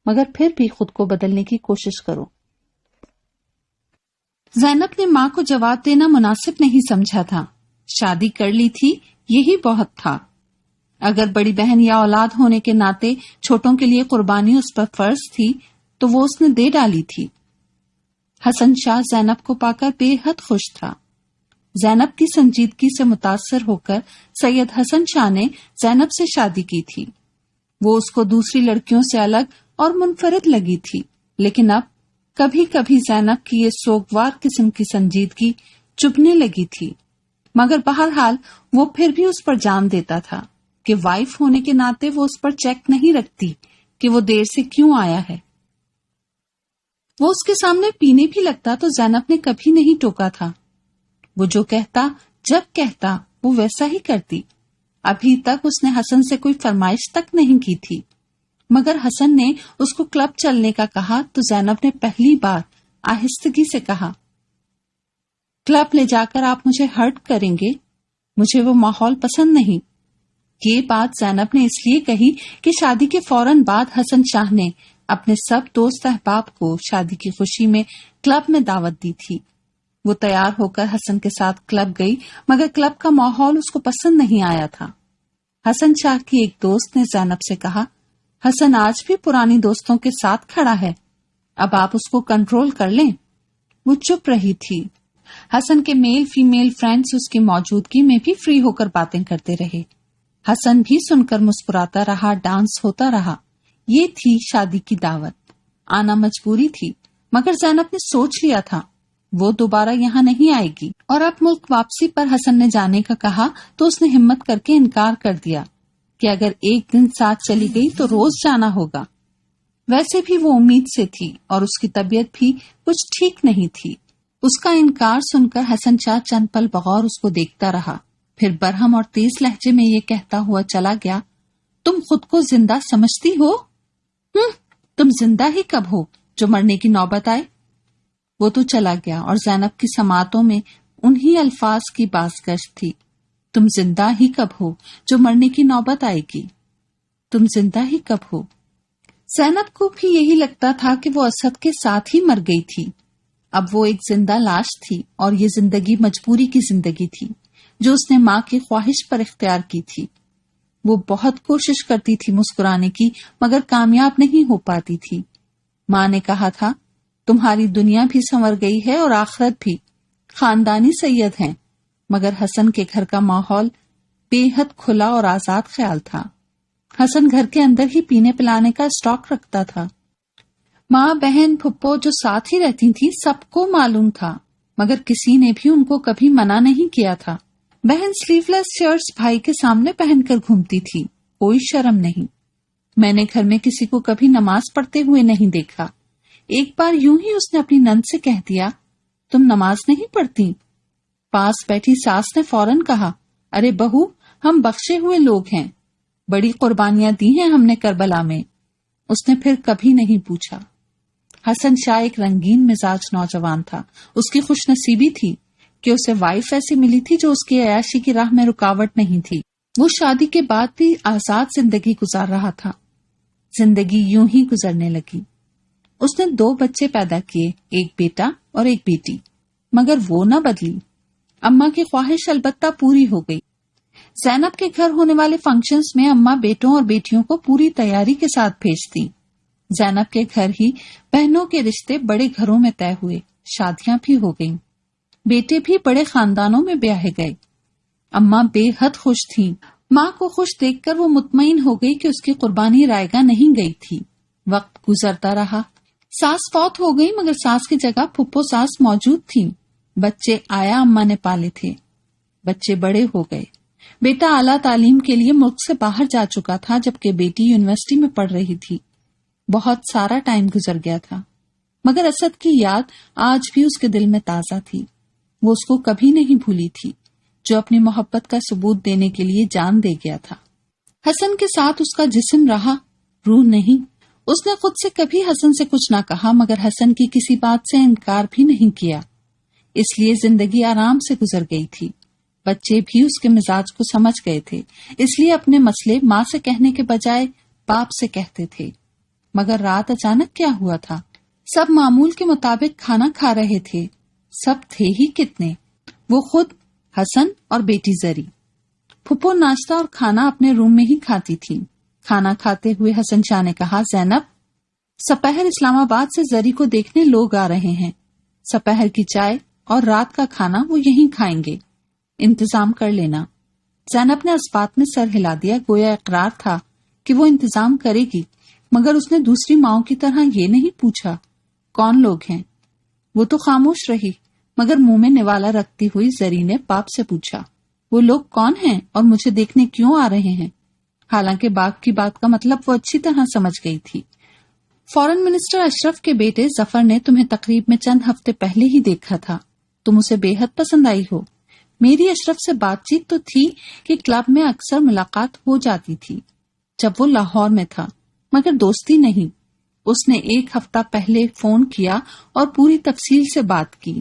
مگر پھر بھی خود کو بدلنے کی کوشش کرو۔ زینب نے ماں کو جواب دینا مناسب نہیں سمجھا تھا۔ شادی کر لی تھی، یہی بہت تھا۔ اگر بڑی بہن یا اولاد ہونے کے ناطے چھوٹوں کے لیے قربانی اس پر فرض تھی تو وہ اس نے دے ڈالی تھی۔ حسن شاہ زینب کو پا کر بے حد خوش تھا۔ زینب کی سنجیدگی سے متاثر ہو کر سید حسن شاہ نے زینب سے شادی کی تھی۔ وہ اس کو دوسری لڑکیوں سے الگ اور منفرد لگی تھی، لیکن اب کبھی کبھی زینب کی یہ سوگوار قسم کی سنجیدگی چبھنے لگی تھی، مگر بہرحال وہ پھر بھی اس پر جان دیتا تھا کہ وائف ہونے کے ناطے وہ اس پر چیک نہیں رکھتی کہ وہ دیر سے کیوں آیا ہے۔ وہ اس کے سامنے پینے بھی لگتا تو زینب نے کبھی نہیں ٹوکا تھا۔ وہ جو کہتا جب کہتا وہ ویسا ہی کرتی۔ ابھی تک اس نے حسن سے کوئی فرمائش تک نہیں کی تھی، مگر حسن نے اس کو کلب چلنے کا کہا تو زینب نے پہلی بار آہستگی سے کہا، کلب لے جا کر آپ مجھے ہرٹ کریں گے، مجھے وہ ماحول پسند نہیں۔ یہ بات زینب نے اس لیے کہی کہ شادی کے فوراً بعد حسن شاہ نے اپنے سب دوست احباب کو شادی کی خوشی میں کلب میں دعوت دی تھی۔ وہ تیار ہو کر حسن کے ساتھ کلب گئی، مگر کلب کا ماحول اس کو پسند نہیں آیا تھا۔ حسن شاہ کی ایک دوست نے زینب سے کہا، حسن آج بھی پرانی دوستوں کے ساتھ کھڑا ہے، اب آپ اس کو کنٹرول کر لیں۔ وہ چپ رہی تھی۔ حسن کے میل فیمیل فرینڈز اس کی موجودگی میں بھی فری ہو کر باتیں کرتے رہے۔ حسن بھی سن کر مسکراتا رہا، ڈانس ہوتا رہا۔ یہ تھی شادی کی دعوت، آنا مجبوری تھی، مگر زینب نے سوچ لیا تھا وہ دوبارہ یہاں نہیں آئے گی، اور اب ملک واپسی پر حسن نے جانے کا کہا تو اس نے ہمت کر کے انکار کر دیا کہ اگر ایک دن ساتھ چلی گئی تو روز جانا ہوگا۔ ویسے بھی وہ امید سے تھی اور اس کی طبیعت بھی کچھ ٹھیک نہیں تھی۔ اس کا انکار سن کر حسن شاہ چند پل بغور اس کو دیکھتا رہا، پھر برہم اور تیز لہجے میں یہ کہتا ہوا چلا گیا، تم خود کو زندہ سمجھتی ہو؟ تم زندہ ہی کب ہو جو مرنے کی نوبت آئے؟ وہ تو چلا گیا اور زینب کی سماعتوں میں انہی الفاظ کی بازگشت تھی، تم زندہ ہی کب ہو جو مرنے کی نوبت آئے گی؟ تم زندہ ہی کب ہو؟ زینب کو بھی یہی لگتا تھا کہ وہ اسد کے ساتھ ہی مر گئی تھی۔ اب وہ ایک زندہ لاش تھی اور یہ زندگی مجبوری کی زندگی تھی جو اس نے ماں کی خواہش پر اختیار کی تھی۔ وہ بہت کوشش کرتی تھی مسکرانے کی، مگر کامیاب نہیں ہو پاتی تھی۔ ماں نے کہا تھا، تمہاری دنیا بھی سنور گئی ہے اور آخرت بھی، خاندانی سید ہیں، مگر حسن کے گھر کا ماحول بے حد کھلا اور آزاد خیال تھا۔ حسن گھر کے اندر ہی پینے پلانے کا اسٹاک رکھتا تھا۔ ماں، بہن، پھپھو جو ساتھ ہی رہتی تھی سب کو معلوم تھا، مگر کسی نے بھی ان کو کبھی منع نہیں کیا تھا۔ بہن سلیو لیس شرٹس بھائی کے سامنے پہن کر گھومتی تھی، کوئی شرم نہیں۔ میں نے گھر میں کسی کو کبھی نماز پڑھتے ہوئے نہیں دیکھا۔ ایک بار یوں ہی اس نے اپنی نند سے کہہ دیا، تم نماز نہیں پڑھتی؟ پاس بیٹھی ساس نے فوراً کہا، ارے بہو، ہم بخشے ہوئے لوگ ہیں، بڑی قربانیاں دی ہیں ہم نے کربلا میں۔ اس نے پھر کبھی نہیں پوچھا۔ حسن شاہ ایک رنگین مزاج نوجوان تھا۔ اس کی خوش نصیبی تھی کہ اسے وائف ایسی ملی تھی جو اس کی عیاشی کی راہ میں رکاوٹ نہیں تھی۔ وہ شادی کے بعد بھی آزاد زندگی گزار رہا تھا۔ زندگی یوں ہی گزرنے لگی۔ اس نے 2 بچے پیدا کیے، ایک بیٹا اور ایک بیٹی، مگر وہ نہ بدلی۔ اماں کی خواہش البتہ پوری ہو گئی۔ زینب کے گھر ہونے والے فنکشنز میں اماں بیٹوں اور بیٹیوں کو پوری تیاری کے ساتھ بھیجتی۔ زینب کے گھر ہی بہنوں کے رشتے بڑے گھروں میں طے ہوئے، شادیاں بھی ہو گئیں، بیٹے بھی بڑے خاندانوں میں بیاہے گئے۔ اماں بے حد خوش تھیں۔ ماں کو خوش دیکھ کر وہ مطمئن ہو گئی کہ اس کی قربانی رائیگاں نہیں گئی تھی۔ وقت گزرتا رہا۔ ساس فوت ہو گئی، مگر ساس کی جگہ پھپھو ساس موجود تھیں۔ بچے آیا اماں نے پالے تھے، بچے بڑے ہو گئے۔ بیٹا اعلیٰ تعلیم کے لیے ملک سے باہر جا چکا تھا، جبکہ بیٹی یونیورسٹی میں پڑھ رہی تھی۔ بہت سارا ٹائم گزر گیا تھا، مگر اسد کی یاد آج بھی اس کے دل میں تازہ تھی۔ وہ اس کو کبھی نہیں بھولی تھی، جو اپنی محبت کا ثبوت دینے کے لیے جان دے گیا تھا۔ حسن کے ساتھ اس کا جسم رہا، روح نہیں۔ اس نے خود سے کبھی حسن سے کچھ نہ کہا، مگر حسن کی کسی بات سے انکار بھی نہیں کیا۔ اس لیے زندگی آرام سے گزر گئی تھی۔ بچے بھی اس کے مزاج کو سمجھ گئے تھے، اس لیے اپنے مسئلے ماں سے کہنے کے بجائے باپ سے کہتے تھے۔ مگر رات اچانک کیا ہوا تھا؟ سب معمول کے مطابق کھانا کھا رہے تھے۔ سب تھے ہی کتنے، وہ خود، حسن اور بیٹی زری۔ پھپھو ناشتہ اور کھانا اپنے روم میں ہی کھاتی تھی۔ کھانا کھاتے ہوئے حسن شاہ نے کہا، زینب، سپہر اسلام آباد سے زری کو دیکھنے لوگ آ رہے ہیں۔ سپہر کی چائے اور رات کا کھانا وہ یہیں کھائیں گے، انتظام کر لینا۔ زینب نے اس بات میں سر ہلا دیا، گویا اقرار تھا کہ وہ انتظام کرے گی، مگر اس نے دوسری ماؤں کی طرح یہ نہیں پوچھا کون لوگ ہیں۔ وہ تو خاموش رہی، مگر منہ میں نوالا رکھتی ہوئی زری نے باپ سے پوچھا، وہ لوگ کون ہیں اور مجھے دیکھنے کیوں آ رہے ہیں؟ حالانکہ باپ کی بات کا مطلب وہ اچھی طرح سمجھ گئی تھی۔ فورن منسٹر اشرف کے بیٹے ظفر نے تمہیں تقریب میں چند ہفتے پہلے ہی دیکھا تھا، تم اسے بے حد پسند آئی ہو۔ میری اشرف سے بات چیت تو تھی کہ کلب میں اکثر ملاقات ہو جاتی تھی جب وہ لاہور میں تھا، مگر دوستی نہیں۔ اس نے 1 ہفتہ پہلے فون کیا اور پوری تفصیل سے بات کی۔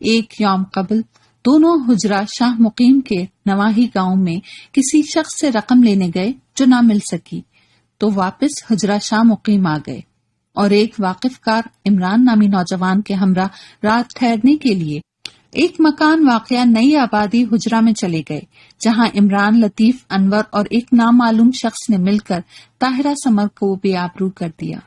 ایک یوم قبل دونوں حجرہ شاہ مقیم کے نواحی گاؤں میں کسی شخص سے رقم لینے گئے جو نہ مل سکی، تو واپس حجرہ شاہ مقیم آ گئے اور ایک واقف کار عمران نامی نوجوان کے ہمراہ رات ٹھہرنے کے لیے ایک مکان واقعہ نئی آبادی حجرہ میں چلے گئے، جہاں عمران، لطیف، انور اور ایک نامعلوم شخص نے مل کر طاہرہ سمر کو بے آبرو کر دیا۔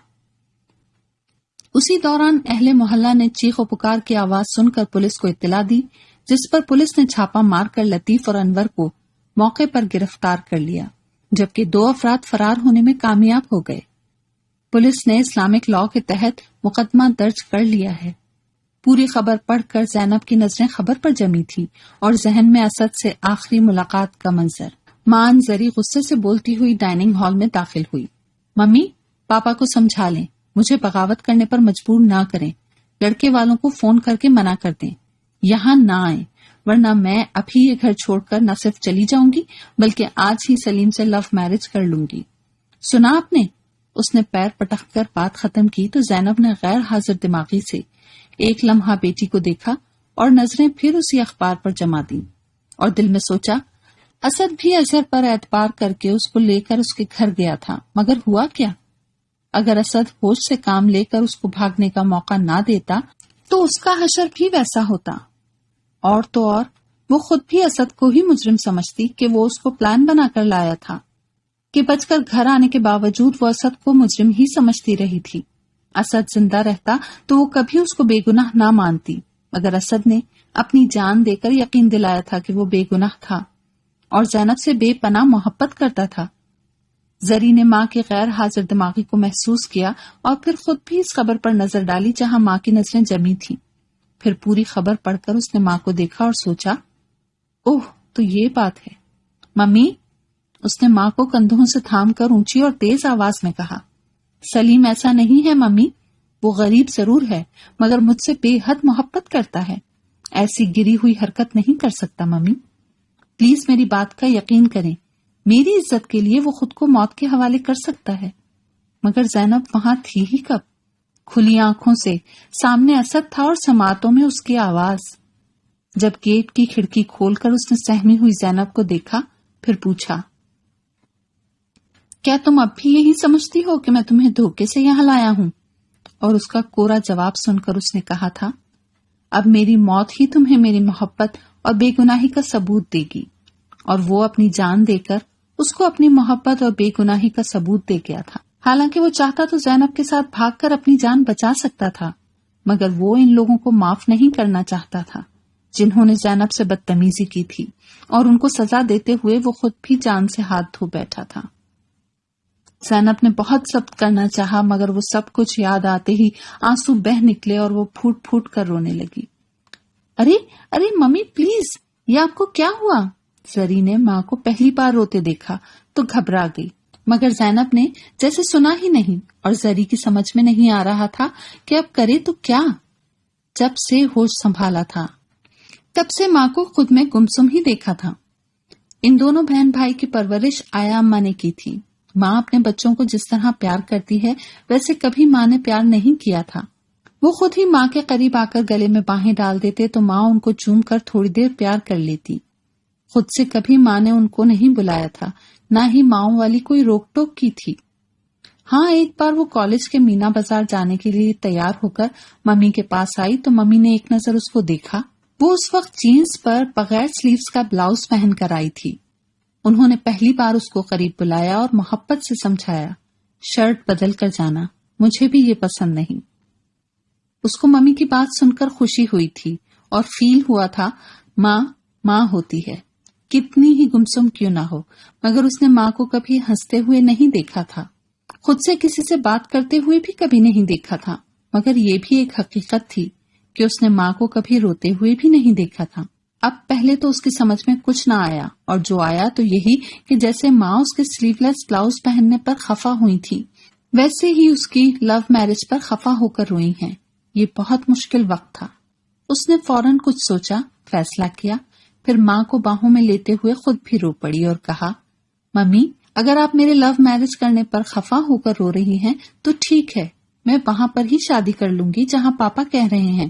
اسی دوران اہل محلہ نے چیخ و پکار کی آواز سن کر پولیس کو اطلاع دی، جس پر پولیس نے چھاپا مار کر لطیف اور انور کو موقع پر گرفتار کر لیا، جبکہ 2 افراد فرار ہونے میں کامیاب ہو گئے۔ پولیس نے اسلامک لاء کے تحت مقدمہ درج کر لیا ہے۔ پوری خبر پڑھ کر زینب کی نظریں خبر پر جمی تھی اور ذہن میں اسد سے آخری ملاقات کا منظر۔ ماں زری غصے سے بولتی ہوئی ڈائننگ ہال میں داخل ہوئی۔ ممی، پاپا کو سمجھا لیں، مجھے بغاوت کرنے پر مجبور نہ کریں، لڑکے والوں کو فون کر کے منع کر دیں، یہاں نہ آئیں، ورنہ میں ابھی یہ گھر چھوڑ کر نہ صرف چلی جاؤں گی بلکہ آج ہی سلیم سے لو میرج کر لوں گی۔ سنا آپ نے؟ اس نے پیر پٹک کر بات ختم کی تو زینب نے غیر حاضر دماغی سے ایک لمحہ بیٹی کو دیکھا اور نظریں پھر اسی اخبار پر جما دیں اور دل میں سوچا، اسد بھی اظہر پر اعتبار کر کے اس کو لے کر اس کے گھر گیا تھا، مگر ہوا کیا؟ اگر اسد ہوش سے کام لے کر اس کو بھاگنے کا موقع نہ دیتا تو اس کا حشر بھی ویسا ہوتا، اور تو اور وہ خود بھی اسد کو ہی مجرم سمجھتی کہ وہ اس کو پلان بنا کر لایا تھا، کہ بچ کر گھر آنے کے باوجود وہ اسد کو مجرم ہی سمجھتی رہی تھی۔ اسد زندہ رہتا تو وہ کبھی اس کو بے گناہ نہ مانتی، مگر اسد نے اپنی جان دے کر یقین دلایا تھا کہ وہ بے گناہ تھا اور زینب سے بے پناہ محبت کرتا تھا۔ زری نے ماں کے غیر حاضر دماغی کو محسوس کیا اور پھر خود بھی اس خبر پر نظر ڈالی جہاں ماں کی نظریں جمی تھیں۔ پھر پوری خبر پڑھ کر اس نے ماں کو دیکھا اور سوچا، اوہ تو یہ بات ہے۔ ممی، اس نے ماں کو کندھوں سے تھام کر اونچی اور تیز آواز میں کہا، سلیم ایسا نہیں ہے ممی، وہ غریب ضرور ہے مگر مجھ سے بے حد محبت کرتا ہے، ایسی گری ہوئی حرکت نہیں کر سکتا ممی، پلیز میری بات کا یقین کریں، میری عزت کے لیے وہ خود کو موت کے حوالے کر سکتا ہے۔ مگر زینب وہاں تھی ہی کب؟ کھلی آنکھوں سے سامنے اسد تھا اور سماعتوں میں اس کی آواز۔ جب گیٹ کی کھڑکی کھول کر اس نے سہمی ہوئی زینب کو دیکھا، پھر پوچھا، کیا تم اب بھی یہی سمجھتی ہو کہ میں تمہیں دھوکے سے یہاں لایا ہوں؟ اور اس کا کورا جواب سن کر اس نے کہا تھا، اب میری موت ہی تمہیں میری محبت اور بے گناہی کا ثبوت دے گی۔ اور وہ اپنی جان دے کر اس کو اپنی محبت اور بے گناہی کا ثبوت دے گیا تھا۔ حالانکہ وہ چاہتا تو زینب کے ساتھ بھاگ کر اپنی جان بچا سکتا تھا، مگر وہ ان لوگوں کو معاف نہیں کرنا چاہتا تھا جنہوں نے زینب سے بدتمیزی کی تھی، اور ان کو سزا دیتے ہوئے وہ خود بھی جان سے ہاتھ دھو بیٹھا تھا۔ زینب نے بہت ضبط کرنا چاہا مگر وہ سب کچھ یاد آتے ہی آنسو بہہ نکلے اور وہ پھوٹ پھوٹ کر رونے لگی۔ ارے ممی پلیز، یہ آپ کو کیا ہوا؟ زری نے ماں کو پہلی بار روتے دیکھا تو گھبرا گئی، مگر زینب نے جیسے سنا ہی نہیں، اور زری کی سمجھ میں نہیں آ رہا تھا کہ اب کرے تو کیا۔ جب سے ہوش سنبھالا تھا تب سے ماں کو خود میں گمسم ہی دیکھا تھا۔ ان دونوں بہن بھائی کی پرورش آیا اماں نے کی تھی۔ ماں اپنے بچوں کو جس طرح پیار کرتی ہے ویسے کبھی ماں نے پیار نہیں کیا تھا۔ وہ خود ہی ماں کے قریب آ کر گلے میں باہیں ڈال دیتے تو ماں ان کو چوم کر تھوڑی دیر پیار کر لیتی۔ خود سے کبھی ماں نے ان کو نہیں بلایا تھا، نہ ہی ماؤں والی کوئی روک ٹوک کی تھی۔ ہاں، ایک بار وہ کالج کے مینا بازار جانے کے لیے تیار ہو کر ممی کے پاس آئی تو ممی نے ایک نظر اس کو دیکھا۔ وہ اس وقت جینز پر بغیر سلیوز کا بلاؤز پہن کر آئی تھی۔ انہوں نے پہلی بار اس کو قریب بلایا اور محبت سے سمجھایا، شرٹ بدل کر جانا، مجھے بھی یہ پسند نہیں۔ اس کو ممی کی بات سن کر خوشی ہوئی تھی اور فیل ہوا تھا ماں ہوتی ہے، کتنی ہی گمسم کیوں نہ ہو، مگر اس نے ماں کو کبھی ہنستے ہوئے نہیں دیکھا تھا، خود سے کسی سے بات کرتے ہوئے بھی کبھی نہیں دیکھا تھا، مگر یہ بھی ایک حقیقت تھی کہ اس نے ماں کو کبھی روتے ہوئے بھی نہیں دیکھا تھا۔ اب پہلے تو اس کی سمجھ میں کچھ نہ آیا، اور جو آیا تو یہی کہ جیسے ماں اس کے سلیو لیس بلاؤز پہننے پر خفا ہوئی تھی ویسے ہی اس کی لو میرج پر خفا ہو کر روئی ہیں۔ یہ بہت مشکل وقت تھا۔ اس نے فوراً کچھ سوچا، فیصلہ کیا، پھر ماں کو باہوں میں لیتے ہوئے خود بھی رو پڑی اور کہا، ممی اگر آپ میرے لو میرج کرنے پر خفا ہو کر رو رہی ہیں تو ٹھیک ہے، میں وہاں پر ہی شادی کر لوں گی جہاں پاپا کہہ رہے ہیں،